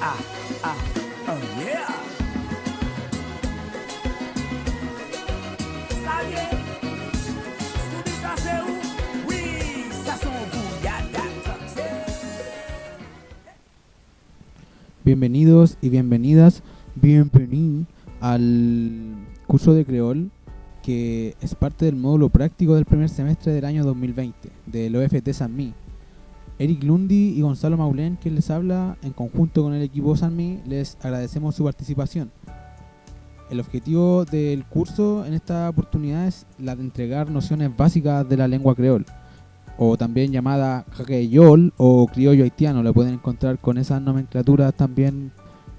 Ah, ah, oh yeah. Ça y est, tout dit ça c'est où? Oui, ça sont vous, y'a Bienvenidos y bienvenidas, bienvenidos al curso de Creol, que es parte del módulo práctico del primer semestre del año 2020 del OFT Sanmí. Eric Lundi y Gonzalo Maulén, quien les habla, en conjunto con el equipo Sanmí, les agradecemos su participación. El objetivo del curso en esta oportunidad es la de entregar nociones básicas de la lengua creol, o también llamada creyol o criollo haitiano. La pueden encontrar con esas nomenclaturas también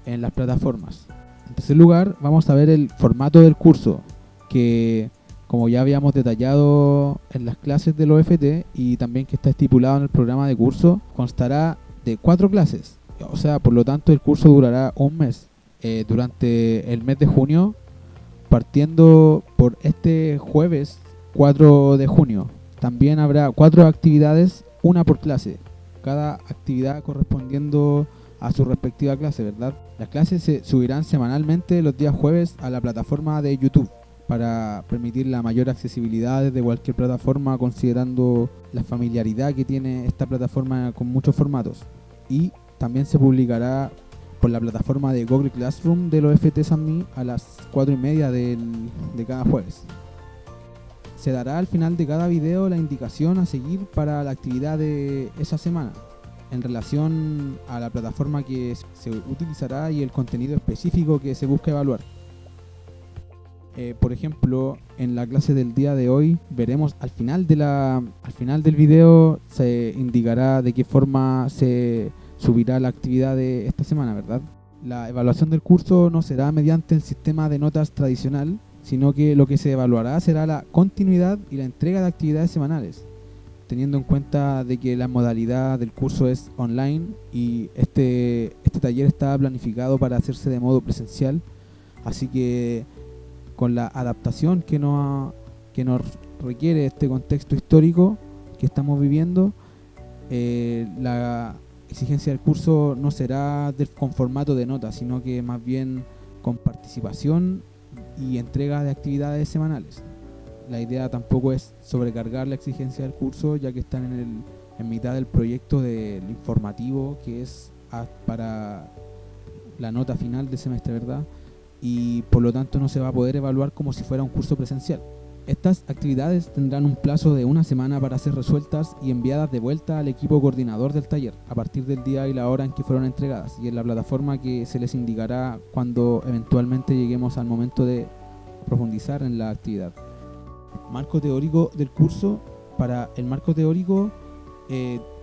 en las plataformas. En tercer lugar, vamos a ver el formato del curso, que como ya habíamos detallado en las clases del OFT y también que está estipulado en el programa de curso, constará de 4 clases. O sea, por lo tanto el curso durará un mes, durante el mes de junio, partiendo por este jueves 4 de junio. También habrá 4 actividades, una por clase, cada actividad correspondiendo a su respectiva clase, ¿verdad? Las clases se subirán semanalmente los días jueves a la plataforma de YouTube para permitir la mayor accesibilidad desde cualquier plataforma, considerando la familiaridad que tiene esta plataforma con muchos formatos. Y también se publicará por la plataforma de Google Classroom del OFT Sanmí a las 4:30 de cada jueves. Se dará al final de cada video la indicación a seguir para la actividad de esa semana, en relación a la plataforma que se utilizará y el contenido específico que se busca evaluar. Por ejemplo, en la clase del día de hoy veremos al final del video se indicará de qué forma se subirá la actividad de esta semana, ¿verdad? La evaluación del curso no será mediante el sistema de notas tradicional, sino que lo que se evaluará será la continuidad y la entrega de actividades semanales, teniendo en cuenta de que la modalidad del curso es online y este taller está planificado para hacerse de modo presencial, así que con la adaptación que nos requiere este contexto histórico que estamos viviendo, la exigencia del curso no será con formato de notas, sino que más bien con participación y entrega de actividades semanales. La idea tampoco es sobrecargar la exigencia del curso, ya que están en mitad del proyecto del informativo, que es para la nota final del semestre, ¿verdad? Y por lo tanto no se va a poder evaluar como si fuera un curso presencial. Estas actividades tendrán un plazo de una semana para ser resueltas y enviadas de vuelta al equipo coordinador del taller a partir del día y la hora en que fueron entregadas, y en la plataforma que se les indicará cuando eventualmente lleguemos al momento de profundizar en la actividad. Marco teórico del curso. Para el marco teórico,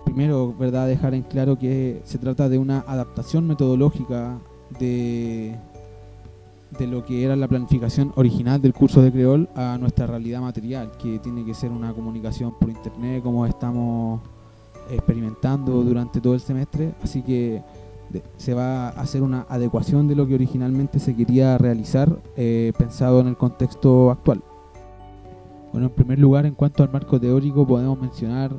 primero, ¿verdad?, dejar en claro que se trata de una adaptación metodológica de lo que era la planificación original del curso de Creol a nuestra realidad material, que tiene que ser una comunicación por internet como estamos experimentando durante todo el semestre, así que se va a hacer una adecuación de lo que originalmente se quería realizar, pensado en el contexto actual. Bueno, en primer lugar, en cuanto al marco teórico, podemos mencionar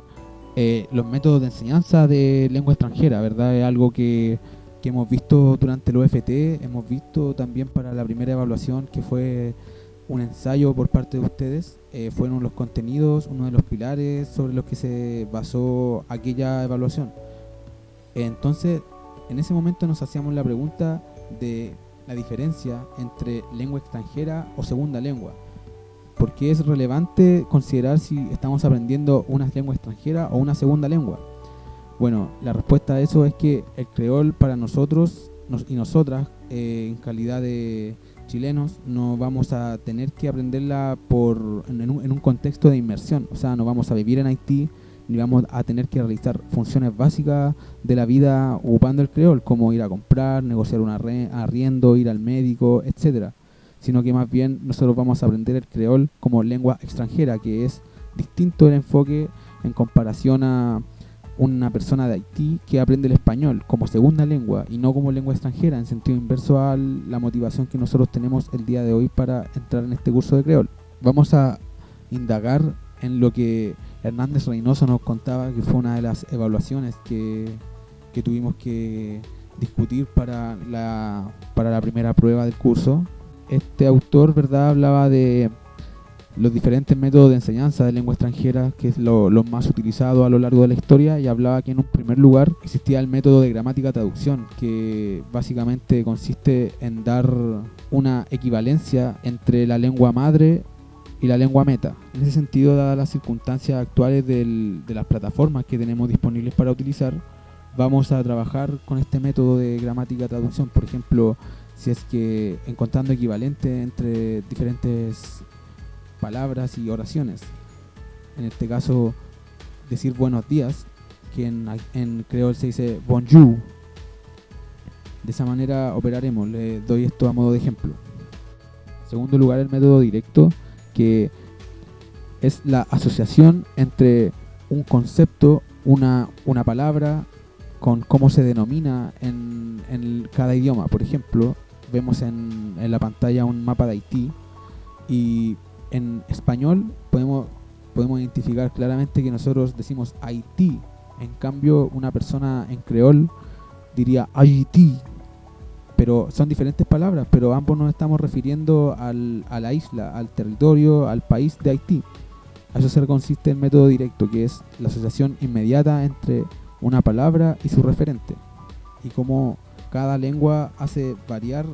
los métodos de enseñanza de lengua extranjera, ¿verdad? Es algo que hemos visto durante el OFT, hemos visto también para la primera evaluación, que fue un ensayo por parte de ustedes. Fueron los contenidos, uno de los pilares sobre los que se basó aquella evaluación. Entonces, en ese momento nos hacíamos la pregunta de la diferencia entre lengua extranjera o segunda lengua. ¿Por qué es relevante considerar si estamos aprendiendo una lengua extranjera o una segunda lengua? Bueno, la respuesta a eso es que el creol para nosotros y nosotras, en calidad de chilenos, no vamos a tener que aprenderla en un contexto de inmersión. O sea, no vamos a vivir en Haití ni vamos a tener que realizar funciones básicas de la vida ocupando el creol, como ir a comprar, negociar un arriendo, ir al médico, etcétera. Sino que más bien nosotros vamos a aprender el creol como lengua extranjera, que es distinto el enfoque en comparación a una persona de Haití que aprende el español como segunda lengua y no como lengua extranjera, en sentido inverso a la motivación que nosotros tenemos el día de hoy para entrar en este curso de creol. Vamos a indagar en lo que Hernández Reynoso nos contaba, que fue una de las evaluaciones que tuvimos que discutir para la primera prueba del curso. Este autor, ¿verdad?, hablaba de los diferentes métodos de enseñanza de lengua extranjera, que es lo más utilizado a lo largo de la historia, y hablaba que en un primer lugar existía el método de gramática-traducción, que básicamente consiste en dar una equivalencia entre la lengua madre y la lengua meta. En ese sentido, dadas las circunstancias actuales de las plataformas que tenemos disponibles para utilizar, vamos a trabajar con este método de gramática-traducción. Por ejemplo, si es que encontrando equivalentes entre diferentes palabras y oraciones. En este caso, decir buenos días, que en creol se dice bonjour. De esa manera operaremos. Le doy esto a modo de ejemplo. En segundo lugar, el método directo, que es la asociación entre un concepto, una palabra, con cómo se denomina en cada idioma. Por ejemplo, vemos en la pantalla un mapa de Haití, y en español podemos identificar claramente que nosotros decimos Haití. En cambio, una persona en creol diría Haití. Pero son diferentes palabras, pero ambos nos estamos refiriendo a la isla, al territorio, al país de Haití. A eso se consiste el método directo, que es la asociación inmediata entre una palabra y su referente, y cómo cada lengua hace variar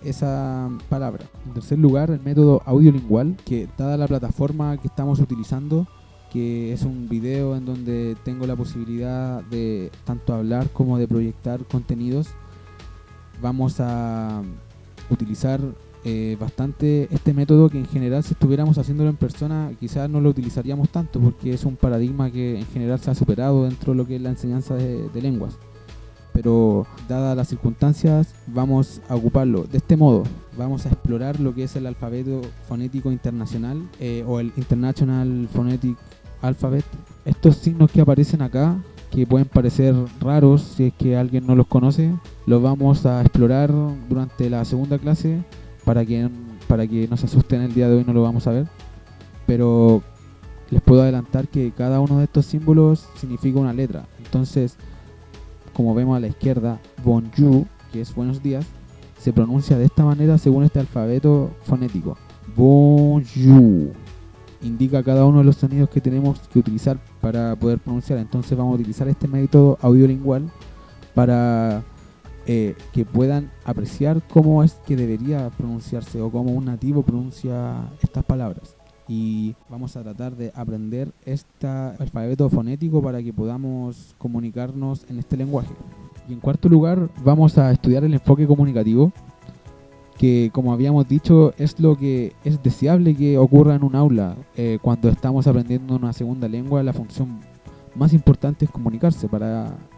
esa palabra. En tercer lugar, el método audiolingual, que dada la plataforma que estamos utilizando, que es un video en donde tengo la posibilidad de tanto hablar como de proyectar contenidos, vamos a utilizar bastante este método, que en general si estuviéramos haciéndolo en persona quizás no lo utilizaríamos tanto, porque es un paradigma que en general se ha superado dentro de lo que es la enseñanza de lenguas. Pero dadas las circunstancias vamos a ocuparlo de este modo. Vamos a explorar lo que es el alfabeto fonético internacional, o el International Phonetic Alphabet. Estos signos que aparecen acá, que pueden parecer raros si es que alguien no los conoce, los vamos a explorar durante la segunda clase. Para que no se asusten, el día de hoy no lo vamos a ver, pero les puedo adelantar que cada uno de estos símbolos significa una letra. Entonces, como vemos a la izquierda, bonjour, que es buenos días, se pronuncia de esta manera según este alfabeto fonético. Bonjour indica cada uno de los sonidos que tenemos que utilizar para poder pronunciar. Entonces vamos a utilizar este método audiolingual para que puedan apreciar cómo es que debería pronunciarse, o cómo un nativo pronuncia estas palabras. Y vamos a tratar de aprender este alfabeto fonético para que podamos comunicarnos en este lenguaje. Y en cuarto lugar, vamos a estudiar el enfoque comunicativo, que, como habíamos dicho, es lo que es deseable que ocurra en un aula. Cuando estamos aprendiendo una segunda lengua, la función más importante es comunicarse.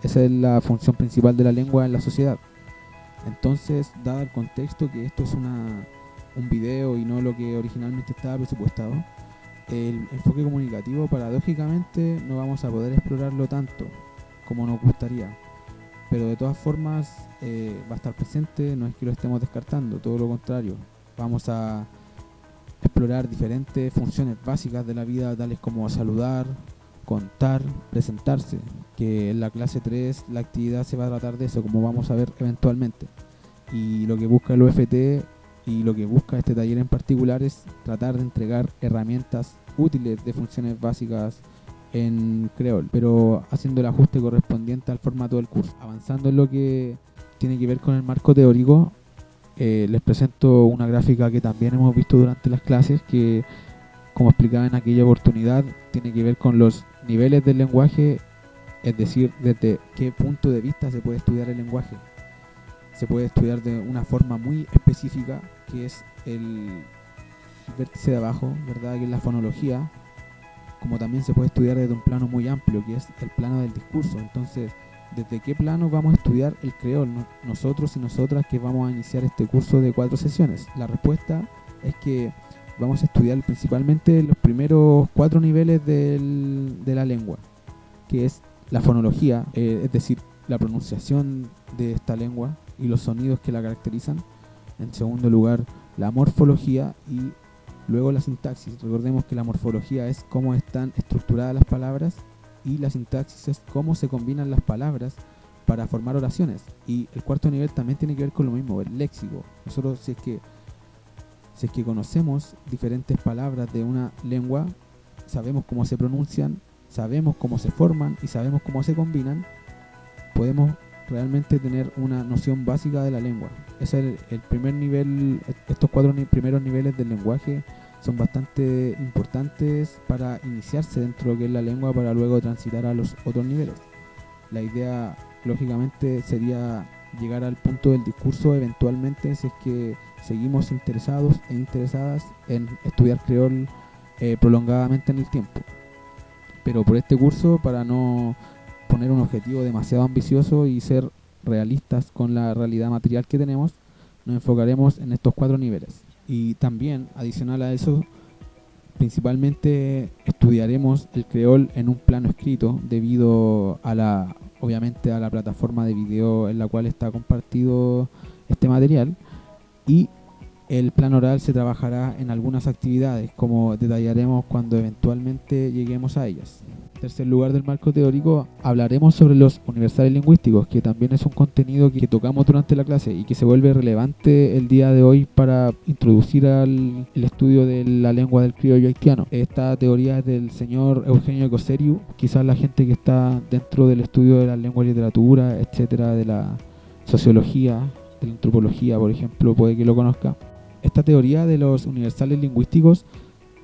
Esa es la función principal de la lengua en la sociedad. Entonces, dado el contexto que esto es un video y no lo que originalmente estaba presupuestado, el enfoque comunicativo, paradójicamente, no vamos a poder explorarlo tanto como nos gustaría, pero de todas formas va a estar presente. No es que lo estemos descartando, todo lo contrario. Vamos a explorar diferentes funciones básicas de la vida, tales como saludar, contar, presentarse, que en la clase 3 la actividad se va a tratar de eso, como vamos a ver eventualmente. Y lo que busca el UFT y lo que busca este taller en particular es tratar de entregar herramientas útiles de funciones básicas en creol, pero haciendo el ajuste correspondiente al formato del curso. Avanzando en lo que tiene que ver con el marco teórico, les presento una gráfica que también hemos visto durante las clases, que, como explicaba en aquella oportunidad, tiene que ver con los niveles del lenguaje, es decir, desde qué punto de vista se puede estudiar el lenguaje. Se puede estudiar de una forma muy específica, que es el vértice de abajo, ¿verdad?, que es la fonología, como también se puede estudiar desde un plano muy amplio, que es el plano del discurso. Entonces, ¿desde qué plano vamos a estudiar el creol, nosotros y nosotras que vamos a iniciar este curso de 4 sesiones? La respuesta es que vamos a estudiar principalmente los primeros 4 niveles de la lengua, que es la fonología, es decir, la pronunciación de esta lengua y los sonidos que la caracterizan. En segundo lugar, la morfología, y luego la sintaxis. Recordemos que la morfología es cómo están estructuradas las palabras, y la sintaxis es cómo se combinan las palabras para formar oraciones. Y el cuarto nivel también tiene que ver con lo mismo, el léxico. Nosotros si es que conocemos diferentes palabras de una lengua, sabemos cómo se pronuncian, sabemos cómo se forman y sabemos cómo se combinan, podemos realmente tener una noción básica de la lengua. Ese es el primer nivel. Estos primeros niveles del lenguaje son bastante importantes para iniciarse dentro de lo que es la lengua, para luego transitar a los otros niveles. La idea, lógicamente, sería llegar al punto del discurso eventualmente, si es que seguimos interesados e interesadas en estudiar creol prolongadamente en el tiempo. Pero por este curso, para no poner un objetivo demasiado ambicioso y ser realistas con la realidad material que tenemos, nos enfocaremos en estos 4 niveles. Y también, adicional a eso, principalmente estudiaremos el creol en un plano escrito, debido a obviamente a la plataforma de video en la cual está compartido este material, y el plano oral se trabajará en algunas actividades, como detallaremos cuando eventualmente lleguemos a ellas. En tercer lugar del marco teórico, hablaremos sobre los universales lingüísticos, que también es un contenido que tocamos durante la clase y que se vuelve relevante el día de hoy para introducir el estudio de la lengua del criollo haitiano. Esta teoría es del señor Eugenio Coseriu. Quizás la gente que está dentro del estudio de la lengua y literatura, etcétera, de la sociología, de la antropología, por ejemplo, puede que lo conozca. Esta teoría de los universales lingüísticos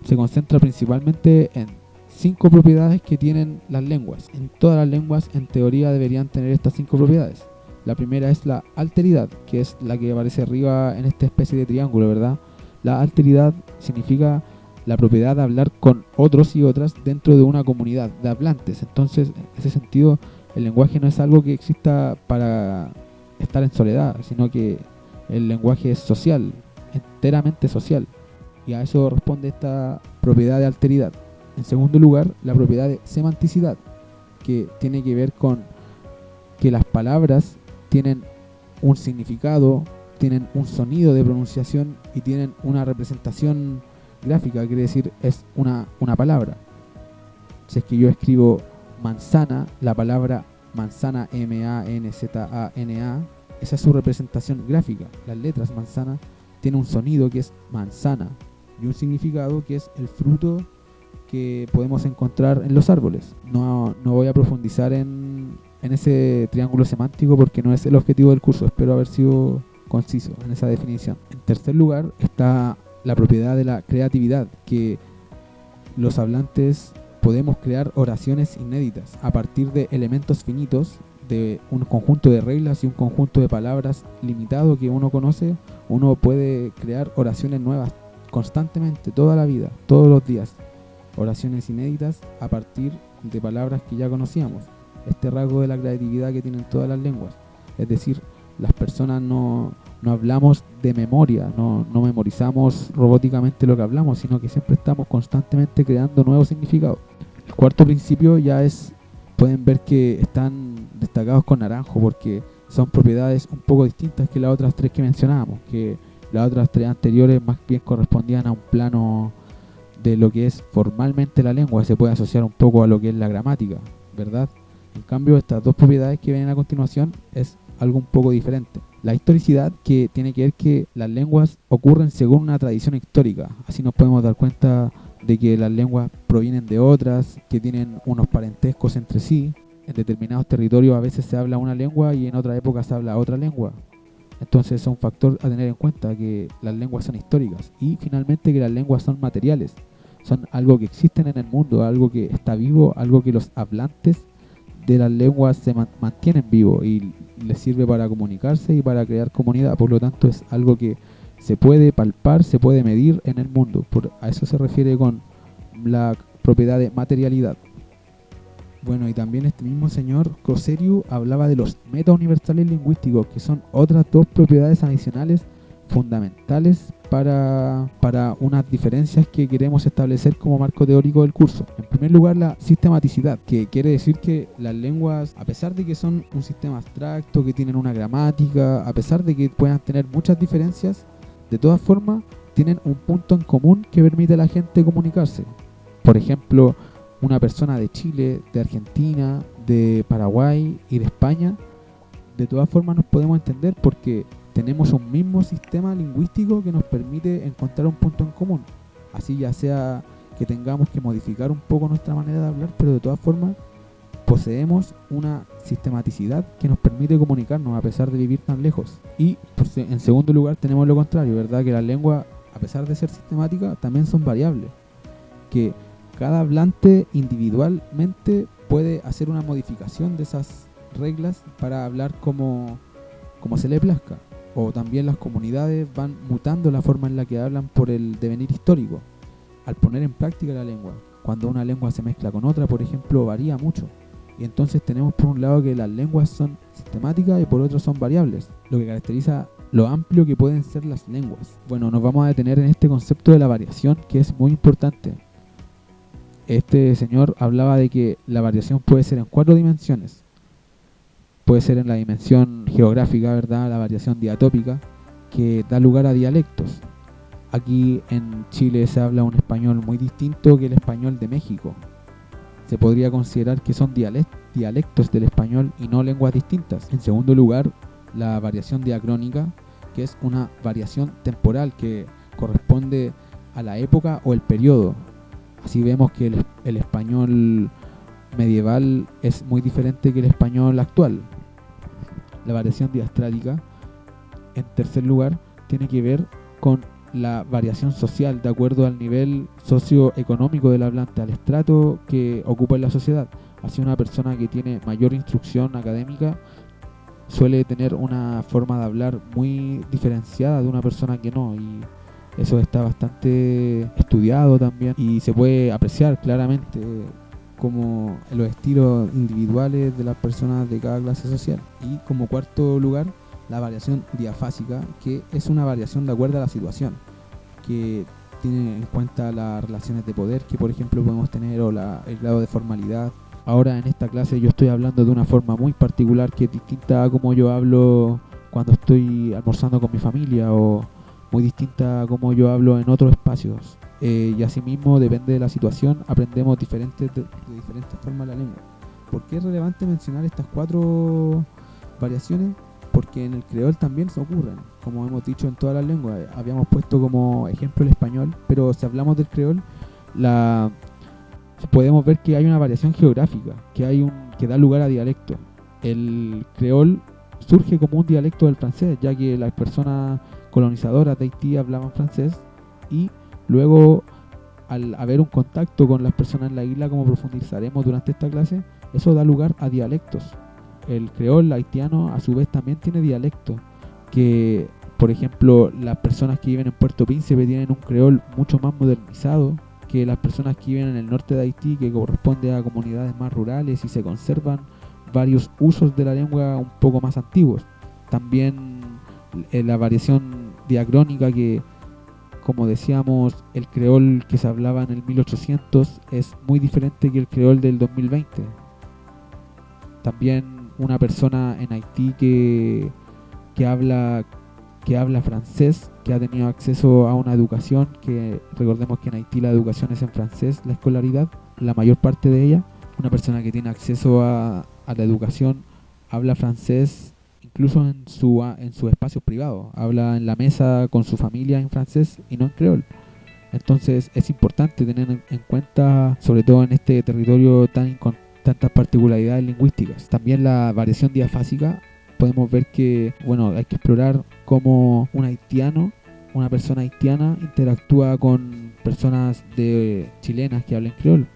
se concentra principalmente en 5 propiedades que tienen las lenguas. En todas las lenguas, en teoría, deberían tener estas 5 propiedades. La primera es la alteridad, que es la que aparece arriba en esta especie de triángulo, ¿verdad? La alteridad significa la propiedad de hablar con otros y otras dentro de una comunidad de hablantes. Entonces, en ese sentido, el lenguaje no es algo que exista para estar en soledad, sino que el lenguaje es social, enteramente social, y a eso responde esta propiedad de alteridad. En segundo lugar, la propiedad de semanticidad, que tiene que ver con que las palabras tienen un significado, tienen un sonido de pronunciación y tienen una representación gráfica, quiere decir es una palabra. Si es que yo escribo manzana, la palabra manzana, M-A-N-Z-A-N-A, esa es su representación gráfica. Las letras manzana tiene un sonido que es manzana y un significado que es el fruto que podemos encontrar en los árboles. No voy a profundizar en ese triángulo semántico porque no es el objetivo del curso. Espero haber sido conciso en esa definición. En tercer lugar está la propiedad de la creatividad, que los hablantes podemos crear oraciones inéditas a partir de elementos finitos, de un conjunto de reglas y un conjunto de palabras limitado que uno conoce. Uno puede crear oraciones nuevas constantemente, toda la vida, todos los días. Oraciones inéditas a partir de palabras que ya conocíamos. Este rasgo de la creatividad que tienen todas las lenguas. Es decir, las personas no hablamos de memoria, no memorizamos robóticamente lo que hablamos, sino que siempre estamos constantemente creando nuevos significados. El cuarto principio ya pueden ver que están destacados con naranjo porque son propiedades un poco distintas que las otras 3 que mencionábamos, que las otras 3 anteriores más bien correspondían a un plano de lo que es formalmente la lengua, se puede asociar un poco a lo que es la gramática, ¿verdad? En cambio, estas 2 propiedades que vienen a continuación es algo un poco diferente. La historicidad, que tiene que ver que las lenguas ocurren según una tradición histórica. Así nos podemos dar cuenta de que las lenguas provienen de otras, que tienen unos parentescos entre sí. En determinados territorios a veces se habla una lengua y en otra época se habla otra lengua. Entonces es un factor a tener en cuenta, que las lenguas son históricas. Y finalmente que las lenguas son materiales. Son algo que existen en el mundo, algo que está vivo, algo que los hablantes de las lenguas se mantienen vivo y les sirve para comunicarse y para crear comunidad. Por lo tanto es algo que se puede palpar, se puede medir en el mundo. A eso se refiere con la propiedad de materialidad. Bueno, y también este mismo señor Coseriu hablaba de los metauniversales lingüísticos, que son otras 2 propiedades adicionales fundamentales para unas diferencias que queremos establecer como marco teórico del curso. En primer lugar, la sistematicidad, que quiere decir que las lenguas, a pesar de que son un sistema abstracto, que tienen una gramática, a pesar de que puedan tener muchas diferencias, de todas formas tienen un punto en común que permite a la gente comunicarse. Por ejemplo, una persona de Chile, de Argentina, de Paraguay y de España de todas formas nos podemos entender porque tenemos un mismo sistema lingüístico que nos permite encontrar un punto en común. Así ya sea que tengamos que modificar un poco nuestra manera de hablar, pero de todas formas poseemos una sistematicidad que nos permite comunicarnos a pesar de vivir tan lejos. Y pues, en segundo lugar tenemos lo contrario, ¿verdad? Que las lenguas, a pesar de ser sistemáticas, también son variables. Que cada hablante individualmente puede hacer una modificación de esas reglas para hablar como se le plazca. O también las comunidades van mutando la forma en la que hablan por el devenir histórico, al poner en práctica la lengua. Cuando una lengua se mezcla con otra, por ejemplo, varía mucho. Y entonces tenemos por un lado que las lenguas son sistemáticas y por otro son variables, lo que caracteriza lo amplio que pueden ser las lenguas. Bueno, nos vamos a detener en este concepto de la variación, que es muy importante. Este señor hablaba de que la variación puede ser en 4 dimensiones. Puede ser en la dimensión geográfica, ¿verdad? La variación diatópica, que da lugar a dialectos. Aquí en Chile se habla un español muy distinto que el español de México. Se podría considerar que son dialectos del español y no lenguas distintas. En segundo lugar, la variación diacrónica, que es una variación temporal que corresponde a la época o el periodo. Así vemos que el español medieval es muy diferente que el español actual. La variación diastrática, en tercer lugar, tiene que ver con la variación social de acuerdo al nivel socioeconómico del hablante, al estrato que ocupa en la sociedad. Así una persona que tiene mayor instrucción académica suele tener una forma de hablar muy diferenciada de una persona que no, y eso está bastante estudiado también y se puede apreciar claramente como los estilos individuales de las personas de cada clase social. Y como cuarto lugar, la variación diafásica, que es una variación de acuerdo a la situación, que tiene en cuenta las relaciones de poder que por ejemplo podemos tener o el grado de formalidad. Ahora en esta clase yo estoy hablando de una forma muy particular que es distinta a como yo hablo cuando estoy almorzando con mi familia, o muy distinta a como yo hablo en otros espacios. Y asimismo, depende de la situación, aprendemos de diferentes formas la lengua. ¿Por qué es relevante mencionar estas 4 variaciones? Porque en el creol también se ocurren, como hemos dicho en todas las lenguas. Habíamos puesto como ejemplo el español, pero si hablamos del creol, podemos ver que hay una variación geográfica, que da lugar a dialectos. El creol surge como un dialecto del francés, ya que las personas colonizadoras de Haití hablaban francés, y luego al haber un contacto con las personas en la isla, como profundizaremos durante esta clase, eso da lugar a dialectos. El creol haitiano a su vez también tiene dialectos, que por ejemplo las personas que viven en Puerto Príncipe tienen un creol mucho más modernizado que las personas que viven en el norte de Haití, que corresponde a comunidades más rurales, y se conservan varios usos de la lengua un poco más antiguos. También la variación diacrónica, que como decíamos, el creol que se hablaba en el 1800 es muy diferente que el creol del 2020. También una persona en Haití que habla francés, que ha tenido acceso a una educación, que recordemos que en Haití la educación es en francés, la escolaridad, la mayor parte de ella. Una persona que tiene acceso a la educación habla francés incluso en su espacio privado, habla en la mesa con su familia en francés y no en creol. Entonces es importante tener en cuenta, sobre todo en este territorio con tantas particularidades lingüísticas. También la variación diafásica, podemos ver que hay que explorar cómo una persona haitiana interactúa con personas chilenas que hablan creol.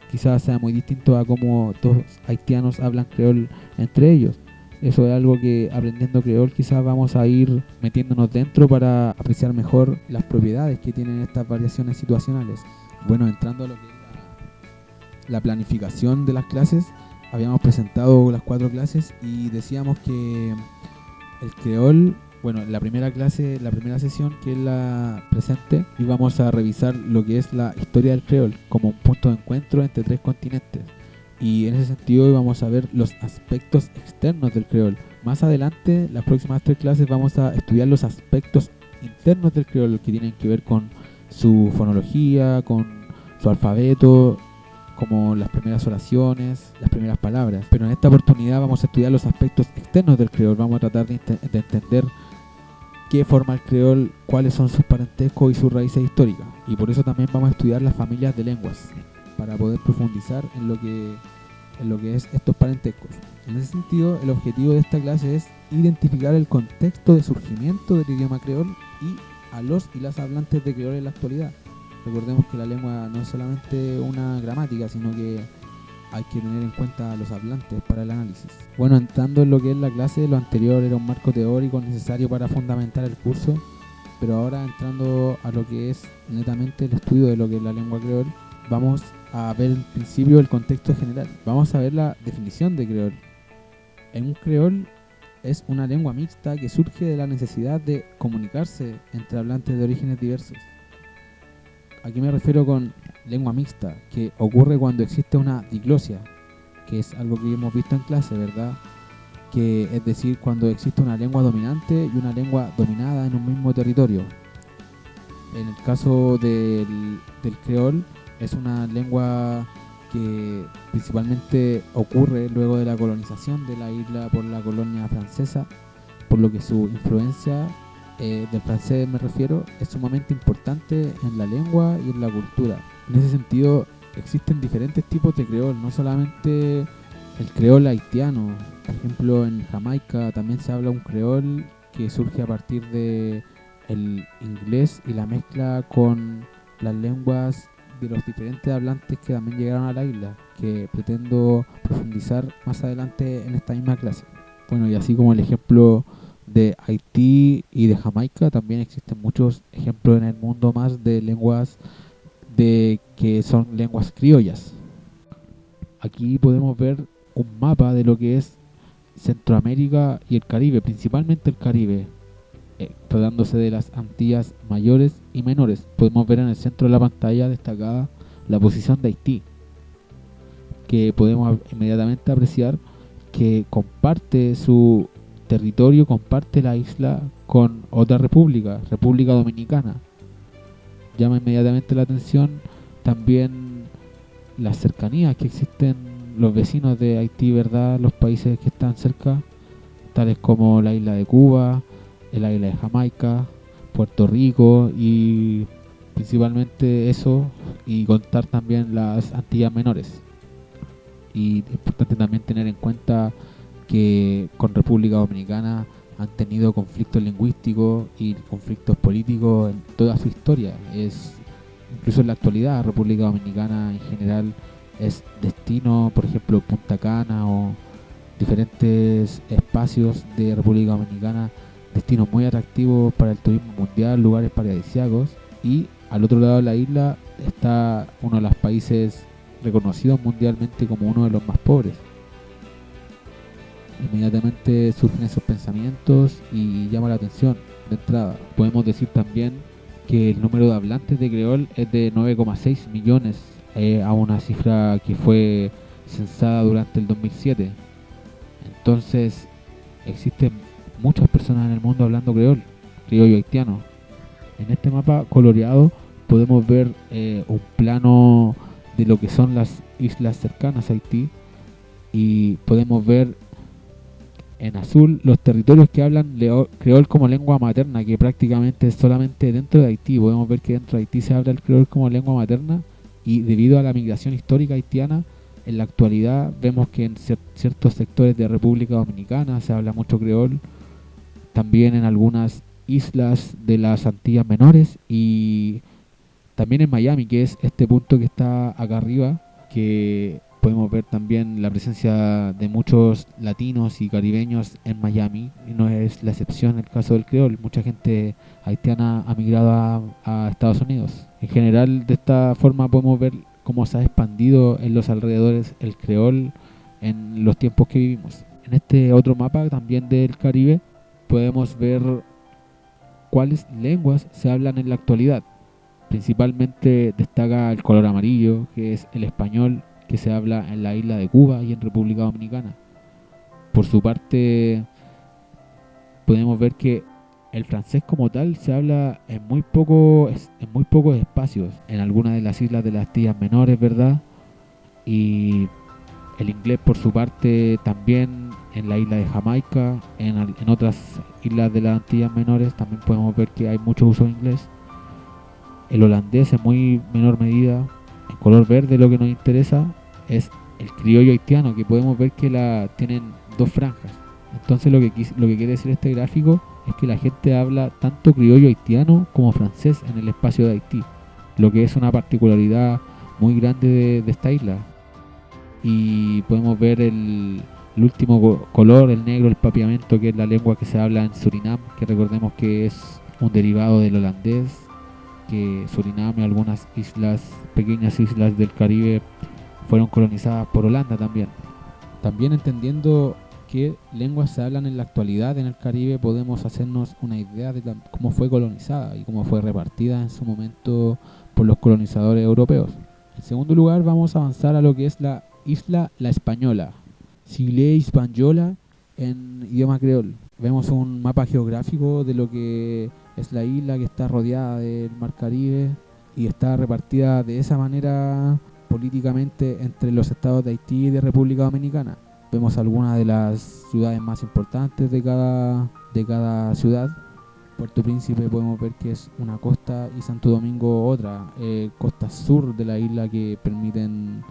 Quizás sea muy distinto a cómo 2 haitianos hablan creol entre ellos. Eso es algo que aprendiendo creol quizás vamos a ir metiéndonos dentro para apreciar mejor las propiedades que tienen estas variaciones situacionales. Bueno, entrando a lo que es la planificación de las clases, habíamos presentado las 4 clases y decíamos que el creol, en la primera clase, la primera sesión, que es la presente, íbamos a revisar lo que es la historia del creol como un punto de encuentro entre 3 continentes. Y en ese sentido vamos a ver los aspectos externos del creol. Más adelante, las próximas 3 clases, vamos a estudiar los aspectos internos del creol, que tienen que ver con su fonología, con su alfabeto como las primeras oraciones, las primeras palabras. Pero en esta oportunidad vamos a estudiar los aspectos externos del creol, vamos a tratar de entender qué forma el creol, cuáles son sus parentescos y sus raíces históricas. Y por eso también vamos a estudiar las familias de lenguas, para poder profundizar en lo que es estos parentescos. En ese sentido, el objetivo de esta clase es identificar el contexto de surgimiento del idioma creol y a los y las hablantes de creol en la actualidad. Recordemos que la lengua no es solamente una gramática, sino que hay que tener en cuenta a los hablantes para el análisis. Bueno, entrando en lo que es la clase, lo anterior era un marco teórico necesario para fundamentar el curso, pero ahora entrando a lo que es netamente el estudio de lo que es la lengua creol, vamos a ver en principio el contexto general. Vamos a ver la definición de creol. En un creol es una lengua mixta que surge de la necesidad de comunicarse entre hablantes de orígenes diversos. Aquí me refiero con lengua mixta, que ocurre cuando existe una diglosia, que es algo que hemos visto en clase, ¿verdad? Que es decir, cuando existe una lengua dominante y una lengua dominada en un mismo territorio. En el caso del creol, es una lengua que principalmente ocurre luego de la colonización de la isla por la colonia francesa, por lo que su influencia del francés me refiero, es sumamente importante en la lengua y en la cultura. En ese sentido, existen diferentes tipos de creol, no solamente el creol haitiano. Por ejemplo, en Jamaica también se habla un creol que surge a partir de el inglés y la mezcla con las lenguas de los diferentes hablantes que también llegaron a la isla, que pretendo profundizar más adelante en esta misma clase. Bueno, y así como el ejemplo de Haití y de Jamaica, también existen muchos ejemplos en el mundo más de lenguas que son lenguas criollas. Aquí podemos ver un mapa de lo que es Centroamérica y el Caribe, principalmente el Caribe, tratándose de las Antillas mayores y menores. Podemos ver en el centro de la pantalla destacada la posición de Haití, que podemos inmediatamente apreciar que comparte su territorio, comparte la isla con otra república Dominicana. Llama inmediatamente la atención también las cercanías que existen los vecinos de Haití, ¿verdad? Los países que están cerca, tales como la isla de Cuba, la isla de Jamaica, Puerto Rico y principalmente eso, y contar también las Antillas menores. Y es importante también tener en cuenta que con República Dominicana han tenido conflictos lingüísticos y conflictos políticos en toda su historia. Incluso en la actualidad, República Dominicana en general es destino, por ejemplo, Punta Cana o diferentes espacios de República Dominicana, destinos muy atractivos para el turismo mundial, lugares paradisíacos. Y al otro lado de la isla está uno de los países reconocidos mundialmente como uno de los más pobres. Inmediatamente surgen esos pensamientos y llama la atención de entrada. Podemos decir también que el número de hablantes de creol es de 9,6 millones, a una cifra que fue censada durante el 2007. Entonces existen muchas personas en el mundo hablando criollo haitiano. En este mapa coloreado podemos ver un plano de lo que son las islas cercanas a Haití, y podemos ver en azul los territorios que hablan creol como lengua materna, que prácticamente es solamente dentro de Haití. Podemos ver que dentro de Haití se habla el creol como lengua materna, y debido a la migración histórica haitiana, en la actualidad vemos que en ciertos sectores de República Dominicana se habla mucho creol, también en algunas islas de las Antillas menores, y también en Miami, que es este punto que está acá arriba, que podemos ver también la presencia de muchos latinos y caribeños en Miami, y no es la excepción el caso del creol. Mucha gente haitiana ha migrado a Estados Unidos. En general, de esta forma podemos ver cómo se ha expandido en los alrededores el creol en los tiempos que vivimos. En este otro mapa también del Caribe podemos ver cuáles lenguas se hablan en la actualidad. Principalmente destaca el color amarillo, que es el español, que se habla en la isla de Cuba y en República Dominicana. Por su parte, podemos ver que el francés como tal se habla en muy pocos espacios, en algunas de las islas de las Antillas menores, ¿verdad? Y el inglés por su parte también en la isla de Jamaica, en otras islas de las Antillas menores también podemos ver que hay mucho uso de inglés. El holandés en muy menor medida. En color verde lo que nos interesa es el criollo haitiano, que podemos ver que tienen dos franjas. Entonces lo que quiere decir este gráfico es que la gente habla tanto criollo haitiano como francés en el espacio de Haití, lo que es una particularidad muy grande de esta isla. Y podemos ver el último color, el negro, el papiamento, que es la lengua que se habla en Surinam, que recordemos que es un derivado del holandés, que Surinam y algunas islas, pequeñas islas del Caribe, fueron colonizadas por Holanda también. También entendiendo qué lenguas se hablan en la actualidad en el Caribe, podemos hacernos una idea de cómo fue colonizada y cómo fue repartida en su momento por los colonizadores europeos. En segundo lugar, vamos a avanzar a lo que es la isla La Española, Chile Hispaniola en idioma creol. Vemos un mapa geográfico de lo que es la isla, que está rodeada del mar Caribe y está repartida de esa manera políticamente entre los estados de Haití y de República Dominicana. Vemos algunas de las ciudades más importantes de cada ciudad. Puerto Príncipe podemos ver que es una costa y Santo Domingo otra, costa sur de la isla, que permiten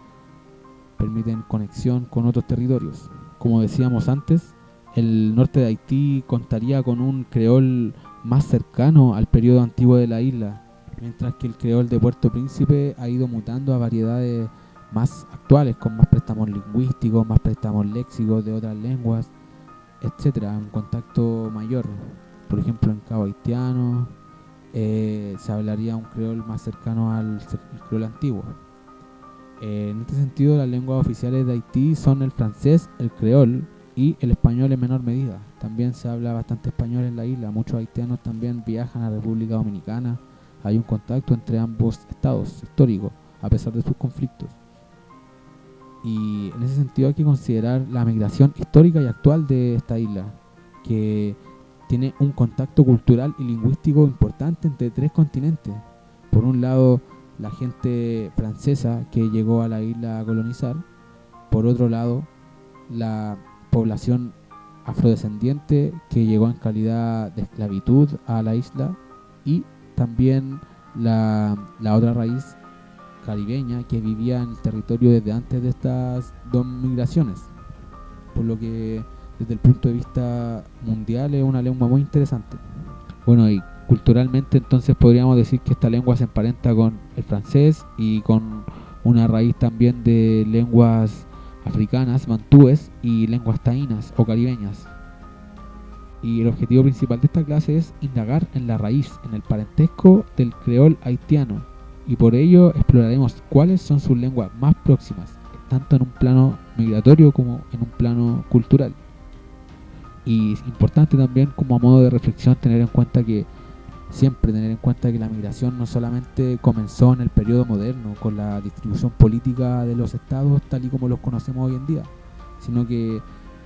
conexión con otros territorios. Como decíamos antes, el norte de Haití contaría con un creol más cercano al periodo antiguo de la isla, mientras que el creol de Puerto Príncipe ha ido mutando a variedades más actuales, con más préstamos lingüísticos, más préstamos léxicos de otras lenguas, etcétera, un contacto mayor. Por ejemplo, en Cabo Haitiano se hablaría un creol más cercano al creol antiguo. En este sentido, las lenguas oficiales de Haití son el francés, el creol y el español en menor medida. También se habla bastante español en la isla. Muchos haitianos también viajan a la República Dominicana. Hay un contacto entre ambos estados históricos, a pesar de sus conflictos. Y en ese sentido hay que considerar la migración histórica y actual de esta isla, que tiene un contacto cultural y lingüístico importante entre tres continentes. Por un lado, la gente francesa que llegó a la isla a colonizar. Por otro lado, la población afrodescendiente que llegó en calidad de esclavitud a la isla. Y también la otra raíz caribeña que vivía en el territorio desde antes de estas dos migraciones. Por lo que desde el punto de vista mundial es una lengua muy interesante. Bueno, y culturalmente entonces podríamos decir que esta lengua se emparenta con el francés y con una raíz también de lenguas africanas, mantúes, y lenguas taínas o caribeñas. Y el objetivo principal de esta clase es indagar en la raíz, en el parentesco del creol haitiano, y por ello exploraremos cuáles son sus lenguas más próximas, tanto en un plano migratorio como en un plano cultural. Y es importante también, como a modo de reflexión, tener en cuenta que la migración no solamente comenzó en el periodo moderno con la distribución política de los estados tal y como los conocemos hoy en día, sino que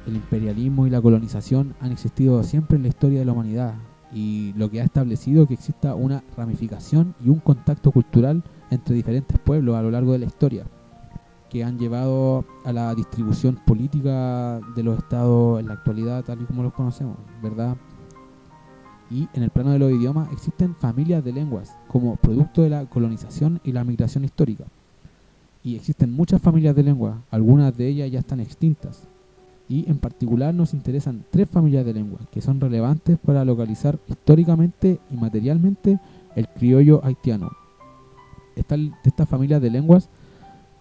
el imperialismo y la colonización han existido siempre en la historia de la humanidad, y lo que ha establecido que exista una ramificación y un contacto cultural entre diferentes pueblos a lo largo de la historia, que han llevado a la distribución política de los estados en la actualidad tal y como los conocemos, ¿verdad? Y en el plano de los idiomas existen familias de lenguas como producto de la colonización y la migración histórica. Y existen muchas familias de lenguas, algunas de ellas ya están extintas. Y en particular nos interesan tres familias de lenguas que son relevantes para localizar históricamente y materialmente el criollo haitiano. De estas familias de lenguas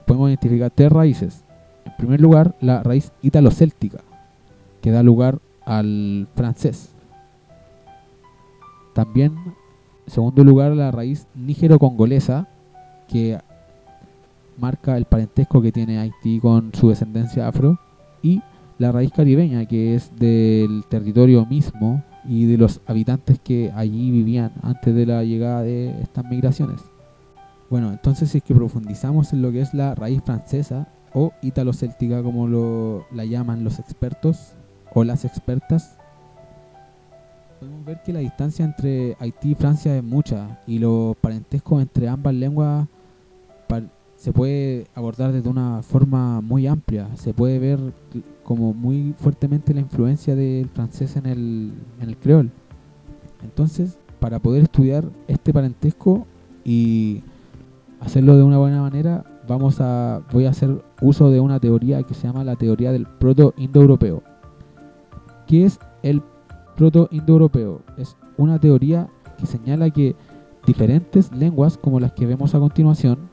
podemos identificar tres raíces. En primer lugar, la raíz ítalo-céltica, que da lugar al francés. También, en segundo lugar, la raíz nígero-congolesa, que marca el parentesco que tiene Haití con su descendencia afro. Y la raíz caribeña, que es del territorio mismo y de los habitantes que allí vivían antes de la llegada de estas migraciones. Bueno, entonces si es que profundizamos en lo que es la raíz francesa o ítalo-céltica, como la llaman los expertos o las expertas, podemos ver que la distancia entre Haití y Francia es mucha, y los parentescos entre ambas lenguas se puede abordar desde una forma muy amplia. Se puede ver como muy fuertemente la influencia del francés en el creol. Entonces, para poder estudiar este parentesco y hacerlo de una buena manera, voy a hacer uso de una teoría que se llama la teoría del proto-indoeuropeo. ¿Qué es el proto-indoeuropeo? Es una teoría que señala que diferentes lenguas, como las que vemos a continuación,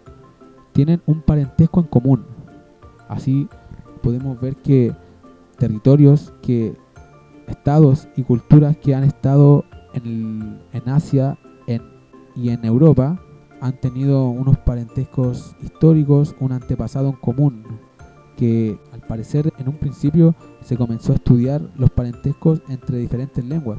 tienen un parentesco en común. Así podemos ver que estados y culturas que han estado en Asia y en Europa han tenido unos parentescos históricos, un antepasado en común, que al parecer en un principio se comenzó a estudiar los parentescos entre diferentes lenguas.